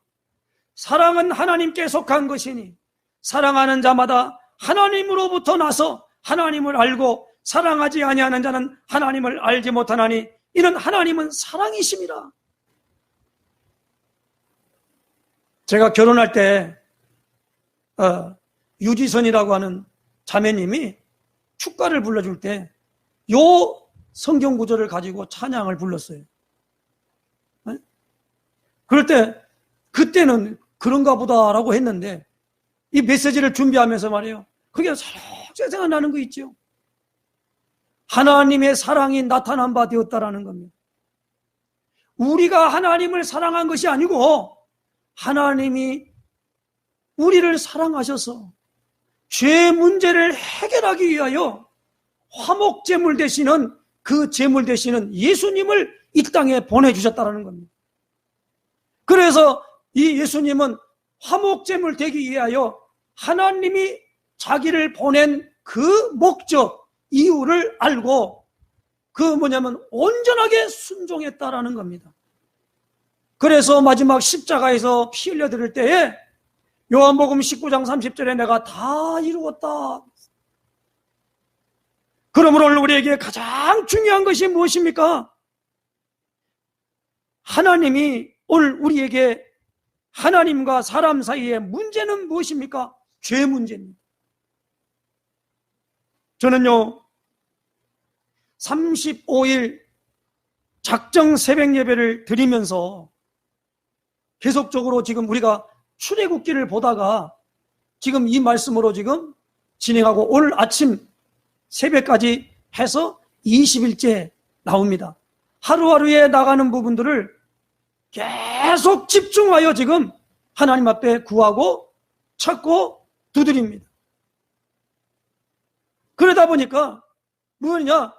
사랑은 하나님께 속한 것이니 사랑하는 자마다 하나님으로부터 나서 하나님을 알고 사랑하지 아니하는 자는 하나님을 알지 못하나니 이는 하나님은 사랑이심이라. 제가 결혼할 때 유지선이라고 하는 자매님이 축가를 불러줄 때 요 성경 구절을 가지고 찬양을 불렀어요. 그럴 때 그때는 그런가 보다라고 했는데 이 메시지를 준비하면서 말이에요. 그게 생각나는 거 있죠. 하나님의 사랑이 나타난 바 되었다라는 겁니다. 우리가 하나님을 사랑한 것이 아니고 하나님이 우리를 사랑하셔서 죄 문제를 해결하기 위하여 화목제물 되시는 그 제물 되시는 예수님을 이 땅에 보내주셨다는 겁니다. 그래서 이 예수님은 화목제물 되기 위하여 하나님이 자기를 보낸 그 목적, 이유를 알고 그 뭐냐면 온전하게 순종했다라는 겁니다. 그래서 마지막 십자가에서 피 흘려드릴 때에 요한복음 19장 30절에 내가 다 이루었다. 그러므로 오늘 우리에게 가장 중요한 것이 무엇입니까? 하나님이 오늘 우리에게 하나님과 사람 사이의 문제는 무엇입니까? 죄 문제입니다. 저는요 35일 작정 새벽 예배를 드리면서 계속적으로 지금 우리가 출애굽기를 보다가 지금 이 말씀으로 지금 진행하고 오늘 아침 새벽까지 해서 20일째 나옵니다. 하루하루에 나가는 부분들을 계속 집중하여 지금 하나님 앞에 구하고 찾고 두드립니다. 그러다 보니까 뭐냐,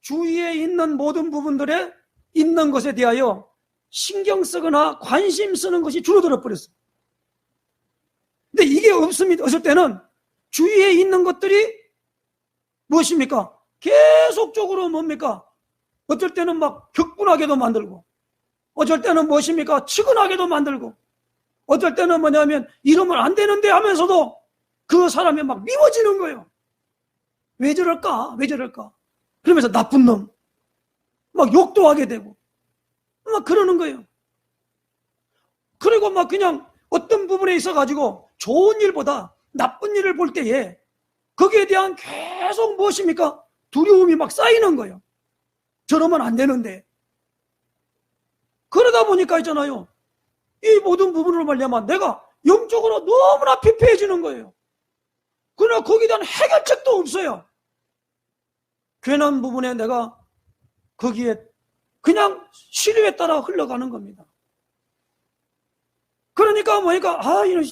주위에 있는 모든 부분들에 있는 것에 대하여 신경 쓰거나 관심 쓰는 것이 줄어들어 버렸어요. 근데 이게 없습니다. 없을 때는 주위에 있는 것들이 무엇입니까? 계속적으로 뭡니까? 어쩔 때는 막 격분하게도 만들고, 어쩔 때는 무엇입니까? 측은하게도 만들고, 어쩔 때는 뭐냐면 이러면 안 되는데 하면서도 그 사람이 막 미워지는 거예요. 왜 저럴까? 왜 저럴까? 그러면서 나쁜 놈, 막 욕도 하게 되고, 막 그러는 거예요. 그리고 막 그냥 어떤 부분에 있어가지고 좋은 일보다 나쁜 일을 볼 때에 거기에 대한 계속 무엇입니까? 두려움이 막 쌓이는 거예요. 저러면 안 되는데. 그러다 보니까 있잖아요. 이 모든 부분으로 말미암아 내가 영적으로 너무나 피폐해지는 거예요. 그러나 거기에 대한 해결책도 없어요. 괜한 부분에 내가 거기에 그냥 시류에 따라 흘러가는 겁니다. 그러니까 뭐니까 이런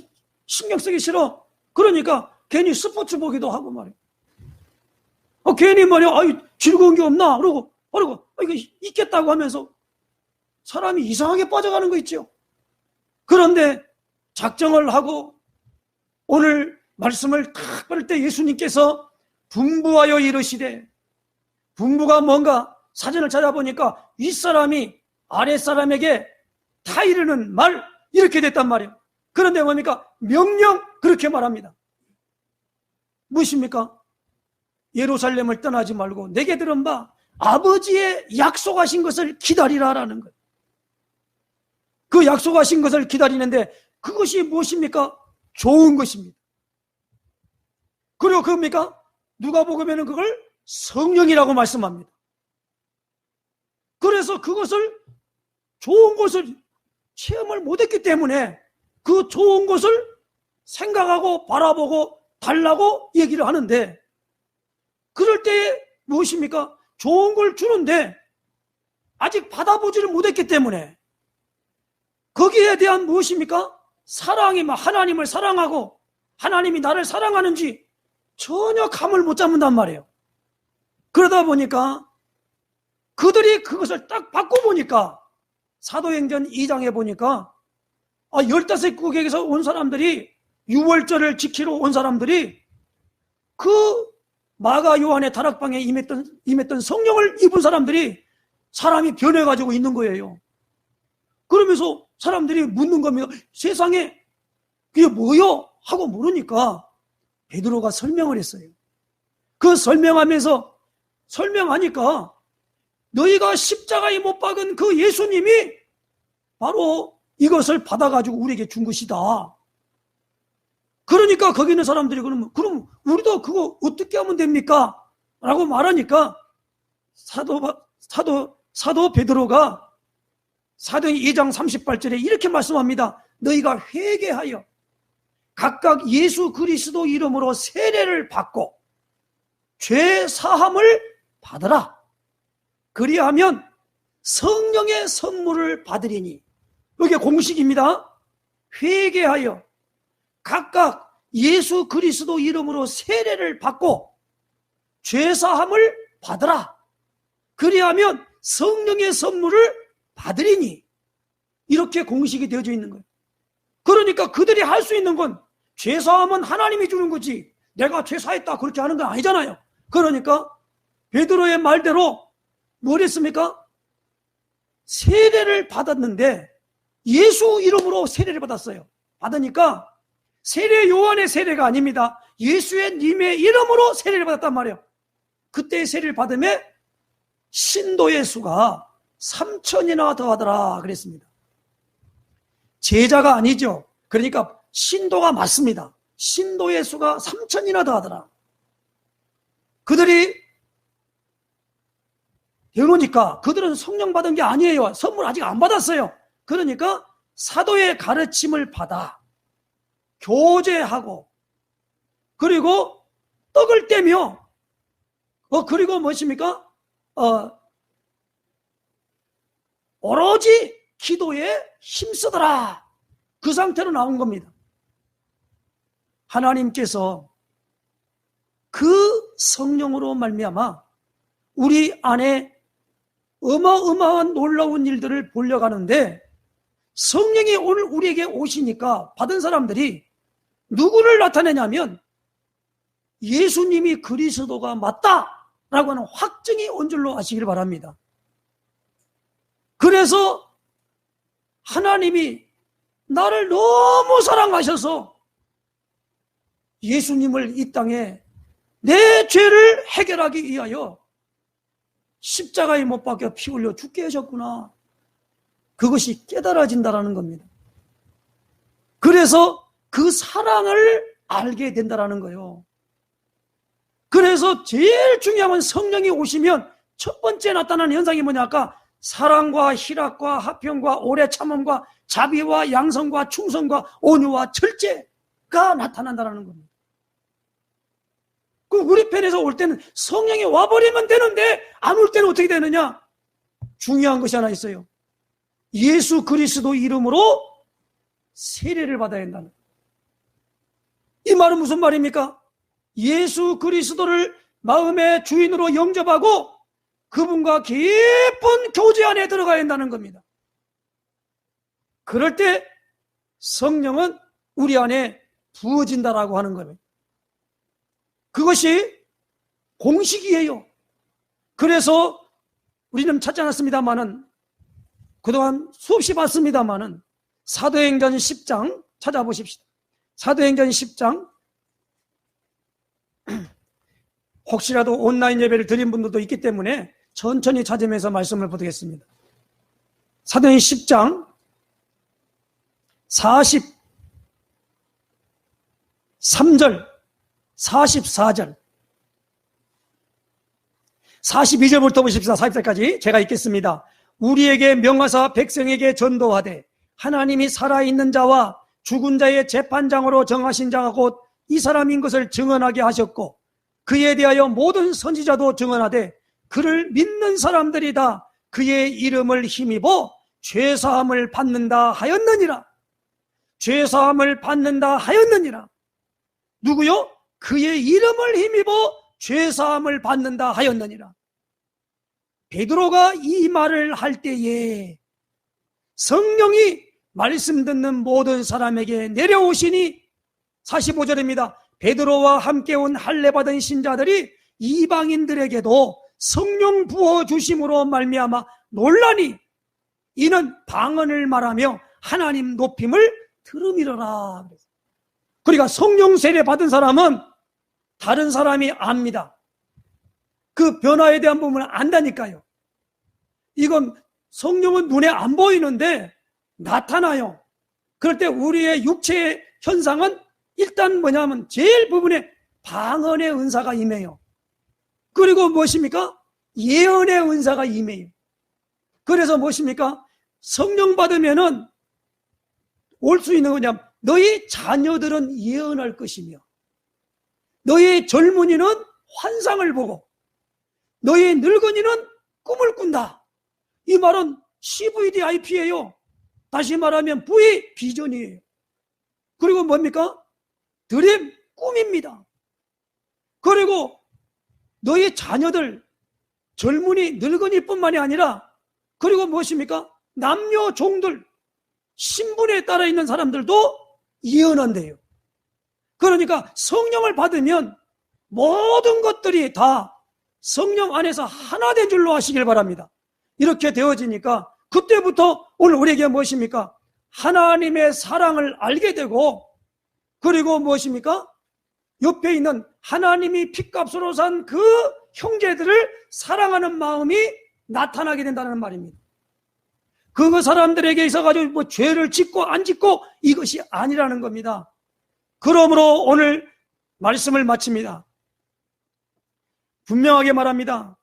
신경 쓰기 싫어. 그러니까 괜히 스포츠 보기도 하고 말이야. 괜히 말이야 즐거운 게 없나? 그러고 이거 있겠다고 하면서 사람이 이상하게 빠져가는 거 있죠. 그런데 작정을 하고 오늘 말씀을 탁 받을 때 예수님께서 분부하여 이르시되, 분부가 뭔가 사전을 찾아보니까 윗사람이 아랫사람에게 다 이르는 말, 이렇게 됐단 말이에요. 그런데 뭡니까? 명령, 그렇게 말합니다. 무엇입니까? 예루살렘을 떠나지 말고 내게 들은 바 아버지의 약속하신 것을 기다리라라는 거예요. 그 약속하신 것을 기다리는데 그것이 무엇입니까? 좋은 것입니다. 그리고 그겁니까? 누가복음에는 그걸 성령이라고 말씀합니다. 그래서 그것을 좋은 것을 체험을 못했기 때문에 그 좋은 것을 생각하고 바라보고 달라고 얘기를 하는데, 그럴 때 무엇입니까? 좋은 걸 주는데 아직 받아보지를 못했기 때문에 거기에 대한 무엇입니까? 사랑이 막 하나님을 사랑하고 하나님이 나를 사랑하는지 전혀 감을 못 잡는단 말이에요. 그러다 보니까 그들이 그것을 딱 받고 보니까 사도행전 2장에 보니까 15국에서 온 사람들이, 유월절을 지키러 온 사람들이 그 마가 요한의 다락방에 임했던 성령을 입은 사람들이 사람이 변해가지고 있는 거예요. 그러면서 사람들이 묻는 겁니다. 세상에 그게 뭐요? 하고 물으니까 베드로가 설명을 했어요. 그 설명하니까 너희가 십자가에 못 박은 그 예수님이 바로 이것을 받아가지고 우리에게 준 것이다. 그러니까 거기 있는 사람들이 그럼 우리도 그거 어떻게 하면 됩니까? 라고 말하니까 사도 베드로가 사도행전 2장 38절에 이렇게 말씀합니다. 너희가 회개하여 각각 예수 그리스도 이름으로 세례를 받고 죄 사함을 받으라. 그리하면 성령의 선물을 받으리니, 이게 공식입니다. 회개하여 각각 예수 그리스도 이름으로 세례를 받고 죄 사함을 받으라. 그리하면 성령의 선물을 받으리니, 이렇게 공식이 되어져 있는 거예요. 그러니까 그들이 할 수 있는 건 죄 사함은 하나님이 주는 거지 내가 죄 사했다 그렇게 하는 건 아니잖아요. 그러니까 베드로의 말대로 뭘 했습니까? 세례를 받았는데 예수 이름으로 세례를 받았어요. 받으니까 세례 요한의 세례가 아닙니다. 예수의 님의 이름으로 세례를 받았단 말이에요. 그때 세례를 받음에 신도의 수가 3,000이나 더하더라 그랬습니다. 제자가 아니죠. 그러니까 신도가 맞습니다. 신도의 수가 3,000이나 더하더라. 그들이 되놓으니까 그들은 성령 받은 게 아니에요. 선물 아직 안 받았어요. 그러니까 사도의 가르침을 받아 교제하고, 그리고 떡을 떼며, 그리고 무엇입니까? 오로지 기도에 힘쓰더라. 그 상태로 나온 겁니다. 하나님께서 그 성령으로 말미암아 우리 안에 어마어마한 놀라운 일들을 보려고 하는데, 성령이 오늘 우리에게 오시니까 받은 사람들이 누구를 나타내냐면 예수님이 그리스도가 맞다라고 하는 확증이 온 줄로 아시기를 바랍니다. 그래서 하나님이 나를 너무 사랑하셔서 예수님을 이 땅에 내 죄를 해결하기 위하여 십자가에 못 박혀 피 흘려 죽게 하셨구나. 그것이 깨달아진다라는 겁니다. 그래서 그 사랑을 알게 된다라는 거예요. 그래서 제일 중요한 건 성령이 오시면 첫 번째 나타나는 현상이 뭐냐? 아까 사랑과 희락과 화평과 오래 참음과 자비와 양성과 충성과 온유와 절제가 나타난다는 겁니다. 그 우리 편에서 올 때는 성령이 와버리면 되는데 안 올 때는 어떻게 되느냐? 중요한 것이 하나 있어요. 예수 그리스도 이름으로 세례를 받아야 한다는. 이 말은 무슨 말입니까? 예수 그리스도를 마음의 주인으로 영접하고 그분과 깊은 교제 안에 들어가야 한다는 겁니다. 그럴 때 성령은 우리 안에 부어진다라고 하는 거예요. 그것이 공식이에요. 그래서 우리는 찾지 않았습니다마는, 그동안 수없이 봤습니다마는 사도행전 10장 찾아보십시다. 사도행전 10장, 혹시라도 온라인 예배를 드린 분들도 있기 때문에 천천히 찾으면서 말씀을 보겠습니다. 사도행전 10장 43절, 44절, 42절부터 보십시다. 40절까지 제가 읽겠습니다. 우리에게 명하사 백성에게 전도하되 하나님이 살아있는 자와 죽은 자의 재판장으로 정하신 자가 곧 이 사람인 것을 증언하게 하셨고 그에 대하여 모든 선지자도 증언하되 그를 믿는 사람들이 다 그의 이름을 힘입어 죄사함을 받는다 하였느니라. 죄사함을 받는다 하였느니라. 누구요? 그의 이름을 힘입어 죄사함을 받는다 하였느니라. 베드로가 이 말을 할 때에 성령이 말씀 듣는 모든 사람에게 내려오시니 45절입니다. 베드로와 함께 온 할례 받은 신자들이 이방인들에게도 성령 부어 주심으로 말미암아 놀라니 이는 방언을 말하며 하나님 높임을 들음이로라. 그러니까 성령 세례 받은 사람은 다른 사람이 압니다. 그 변화에 대한 부분을 안다니까요. 이건 성령은 눈에 안 보이는데 나타나요. 그럴 때 우리의 육체의 현상은 일단 뭐냐면 제일 부분에 방언의 은사가 임해요. 그리고 무엇입니까? 예언의 은사가 임해요. 그래서 무엇입니까? 성령 받으면은 올 수 있는 거냐? 너희 자녀들은 예언할 것이며 너희 젊은이는 환상을 보고 너희 늙은이는 꿈을 꾼다. 이 말은 CVDIP예요. 다시 말하면 V 비전이에요. 그리고 뭡니까? 드림 꿈입니다. 그리고 너희 자녀들 젊은이 늙은이뿐만이 아니라 그리고 무엇입니까? 남녀 종들 신분에 따라 있는 사람들도 예언한대요. 그러니까 성령을 받으면 모든 것들이 다 성령 안에서 하나 된 줄로 아시길 바랍니다. 이렇게 되어지니까 그때부터 오늘 우리에게 무엇입니까? 하나님의 사랑을 알게 되고 그리고 무엇입니까? 옆에 있는 하나님이 핏값으로 산 그 형제들을 사랑하는 마음이 나타나게 된다는 말입니다. 그 사람들에게 있어가지고 뭐 죄를 짓고 안 짓고 이것이 아니라는 겁니다. 그러므로 오늘 말씀을 마칩니다. 분명하게 말합니다.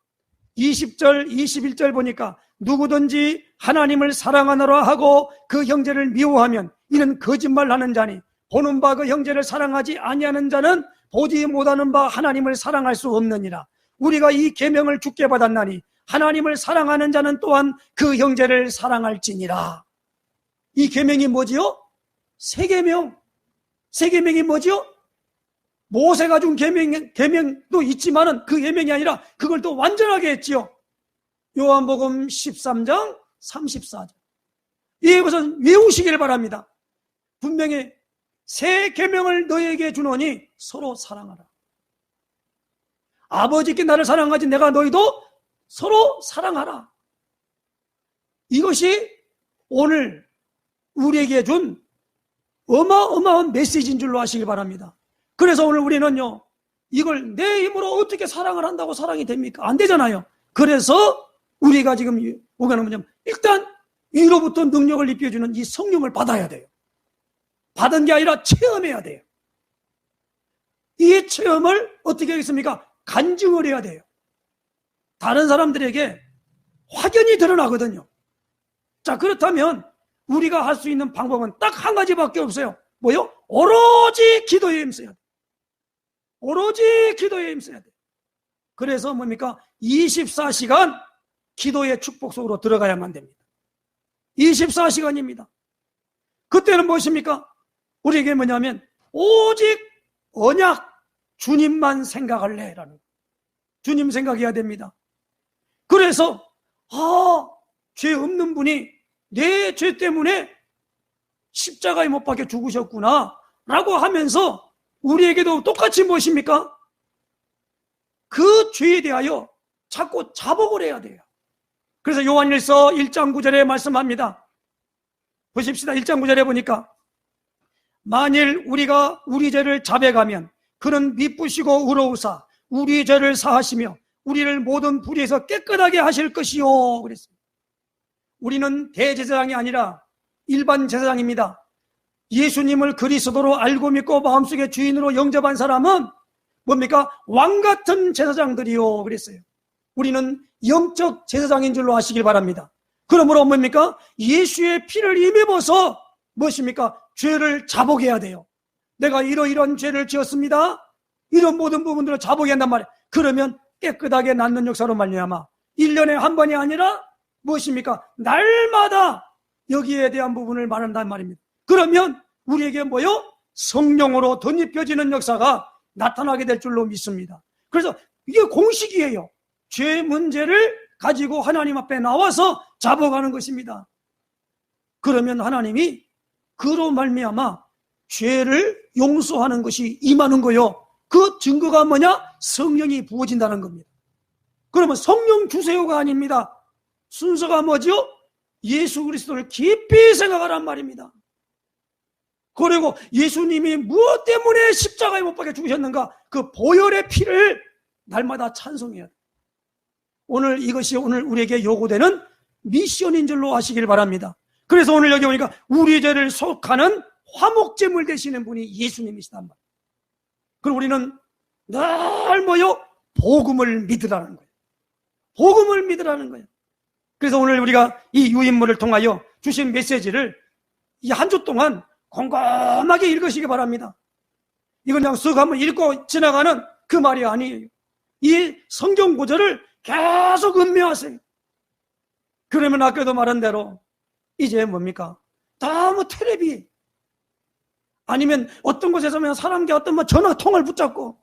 20절, 21절 보니까 누구든지 하나님을 사랑하노라 하고 그 형제를 미워하면 이는 거짓말하는 자니 보는 바 그 형제를 사랑하지 아니하는 자는 보지 못하는 바 하나님을 사랑할 수 없느니라. 우리가 이 계명을 주께 받았나니 하나님을 사랑하는 자는 또한 그 형제를 사랑할지니라. 이 계명이 뭐지요? 세 계명. 세 계명이 뭐지요? 모세가 준 계명도 있지만은 그 계명이 아니라 그걸 또 완전하게 했지요. 요한복음 13장 34절. 이것은 외우시길 바랍니다. 분명히 새 계명을 너희에게 주노니 서로 사랑하라. 아버지께 나를 사랑하지 내가 너희도 서로 사랑하라. 이것이 오늘 우리에게 준 어마어마한 메시지인 줄로 아시길 바랍니다. 그래서 오늘 우리는요, 이걸 내 힘으로 어떻게 사랑을 한다고 사랑이 됩니까? 안 되잖아요. 그래서 우리가 지금 뭐가 뭐냐면 일단 위로부터 능력을 입혀주는 이 성령을 받아야 돼요. 받은 게 아니라 체험해야 돼요. 이 체험을 어떻게 하겠습니까? 간증을 해야 돼요. 다른 사람들에게 확연히 드러나거든요. 자, 그렇다면 우리가 할 수 있는 방법은 딱 한 가지밖에 없어요. 뭐요? 오로지 기도에 힘써야 돼. 오로지 기도에 힘써야 돼. 그래서 뭡니까? 24시간 기도의 축복 속으로 들어가야만 됩니다. 24시간입니다. 그때는 무엇입니까? 우리에게 뭐냐면 오직 언약 주님만 생각할래 라는 주님 생각해야 됩니다. 그래서 죄 없는 분이 내 죄 때문에 십자가에 못 박혀 죽으셨구나 라고 하면서 우리에게도 똑같이 무엇입니까? 그 죄에 대하여 자꾸 자복을 해야 돼요. 그래서 요한일서 1장 9절에 말씀합니다. 보십시다. 1장 9절에 보니까 만일 우리가 우리 죄를 자백하면 그는 미쁘시고 의로우사 우리 죄를 사하시며 우리를 모든 불의에서 깨끗하게 하실 것이요 그랬습니다. 우리는 대제사장이 아니라 일반 제사장입니다. 예수님을 그리스도로 알고 믿고 마음속에 주인으로 영접한 사람은 뭡니까? 왕같은 제사장들이요 그랬어요. 우리는 영적 제사장인 줄로 아시길 바랍니다. 그러므로 뭡니까? 예수의 피를 힘입어서 무엇입니까? 죄를 자복해야 돼요. 내가 이러이러한 죄를 지었습니다. 이런 모든 부분들을 자복해야 한단 말이에요. 그러면 깨끗하게 낫는 역사로 말미암아 1년에 한 번이 아니라 무엇입니까? 날마다 여기에 대한 부분을 말한단 말입니다. 그러면 우리에게 뭐요? 성령으로 덧입혀지는 역사가 나타나게 될 줄로 믿습니다. 그래서 이게 공식이에요. 죄 문제를 가지고 하나님 앞에 나와서 자복하는 것입니다. 그러면 하나님이 그로 말미암아 죄를 용서하는 것이 임하는 거요. 그 증거가 뭐냐? 성령이 부어진다는 겁니다. 그러면 성령 주세요가 아닙니다. 순서가 뭐죠? 예수 그리스도를 깊이 생각하란 말입니다. 그리고 예수님이 무엇 때문에 십자가에 못 박혀 죽으셨는가? 그 보혈의 피를 날마다 찬송해야 돼요. 오늘 이것이 오늘 우리에게 요구되는 미션인 줄로 아시길 바랍니다. 그래서 오늘 여기 보니까 우리 죄를 속하는 화목제물 되시는 분이 예수님이시단 말이에요. 그럼 우리는 늘 뭐요? 복음을 믿으라는 거예요. 복음을 믿으라는 거예요. 그래서 오늘 우리가 이 유인물을 통하여 주신 메시지를 이 한 주 동안 곰곰하게 읽으시기 바랍니다. 이건 그냥 쓱 한번 읽고 지나가는 그 말이 아니에요. 이 성경 구절을 계속 음미하세요. 그러면 아까도 말한 대로 이제 뭡니까? 다 뭐 텔레비 아니면 어떤 곳에서 그냥 사람께 어떤 뭐 전화통을 붙잡고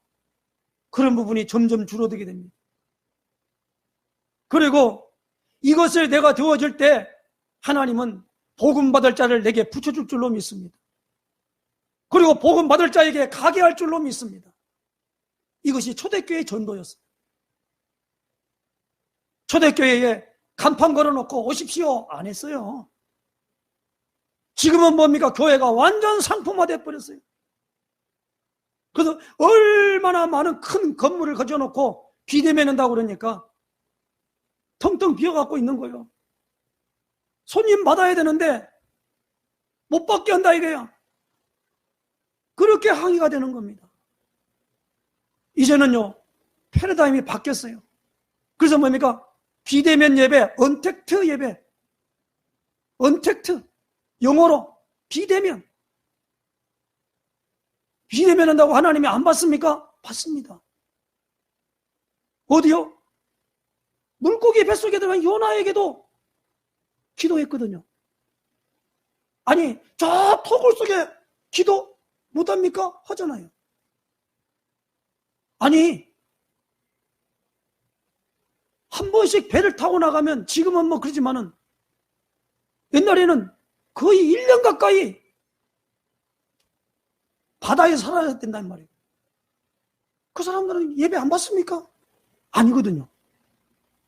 그런 부분이 점점 줄어들게 됩니다. 그리고 이것을 내가 되어줄 때 하나님은 복음 받을 자를 내게 붙여줄 줄로 믿습니다. 그리고 복음 받을 자에게 가게 할 줄로 믿습니다. 이것이 초대교회의 전도였어요. 초대교회에 간판 걸어놓고 오십시오 안 했어요. 지금은 뭡니까? 교회가 완전 상품화돼 버렸어요. 그래서 얼마나 많은 큰 건물을 가져놓고 비대면 한다고 그러니까 텅텅 비어갖고 있는 거예요. 손님 받아야 되는데 못 받게 한다 이거야. 그렇게 항의가 되는 겁니다. 이제는요 패러다임이 바뀌었어요. 그래서 뭡니까? 비대면 예배, 언택트 예배, 언택트 영어로 비대면 한다고 하나님이 안 받습니까? 받습니다. 어디요? 물고기 뱃속에 들어간 요나에게도 기도했거든요. 아니 저 토굴 속에 기도 못합니까? 하잖아요. 아니 한 번씩 배를 타고 나가면 지금은 뭐 그러지만은 옛날에는 거의 1년 가까이 바다에 살아야 된단 말이에요. 그 사람들은 예배 안 받습니까? 아니거든요.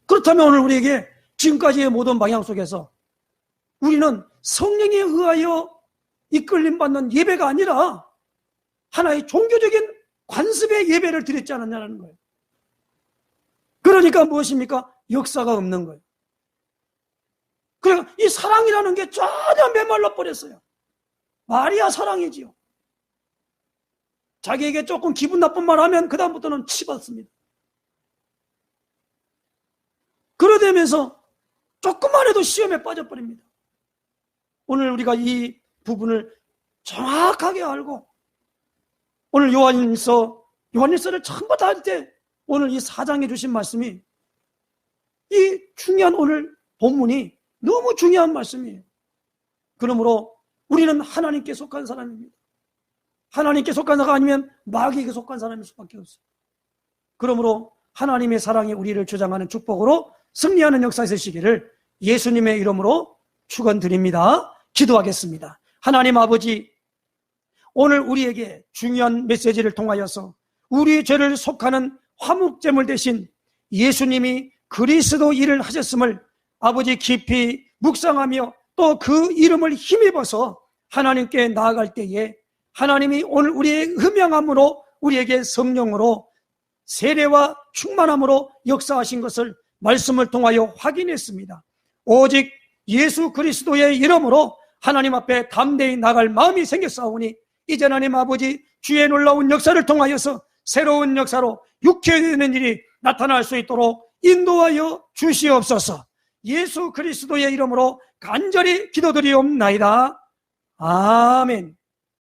그렇다면 오늘 우리에게 지금까지의 모든 방향 속에서 우리는 성령에 의하여 이끌림 받는 예배가 아니라 하나의 종교적인 관습의 예배를 드렸지 않았냐는 거예요. 그러니까 무엇입니까? 역사가 없는 거예요. 그러니까 이 사랑이라는 게 전혀 메말라 버렸어요. 말이야 사랑이지요. 자기에게 조금 기분 나쁜 말 하면 그 다음부터는 치받습니다. 그러되면서 조금만 해도 시험에 빠져버립니다. 오늘 우리가 이 부분을 정확하게 알고 오늘 요한일서를 전부 다 할 때 오늘 이 4장에 주신 말씀이 이 중요한 오늘 본문이 너무 중요한 말씀이에요. 그러므로 우리는 하나님께 속한 사람입니다. 하나님께 속한 사람이 아니면 마귀에게 속한 사람일 수밖에 없어요. 그러므로 하나님의 사랑이 우리를 주장하는 축복으로 승리하는 역사에 서시기를 예수님의 이름으로 축원드립니다. 기도하겠습니다. 하나님 아버지, 오늘 우리에게 중요한 메시지를 통하여서 우리 죄를 속하는 화목제물 대신 예수님이 그리스도 일을 하셨음을 아버지 깊이 묵상하며 또 그 이름을 힘입어서 하나님께 나아갈 때에 하나님이 오늘 우리의 흠양함으로 우리에게 성령으로 세례와 충만함으로 역사하신 것을 말씀을 통하여 확인했습니다. 오직 예수 그리스도의 이름으로 하나님 앞에 담대히 나갈 마음이 생겼사오니 이제 하나님 아버지 주의 놀라운 역사를 통하여서 새로운 역사로 육체되는 일이 나타날 수 있도록 인도하여 주시옵소서. 예수 그리스도의 이름으로 간절히 기도드리옵나이다. 아멘.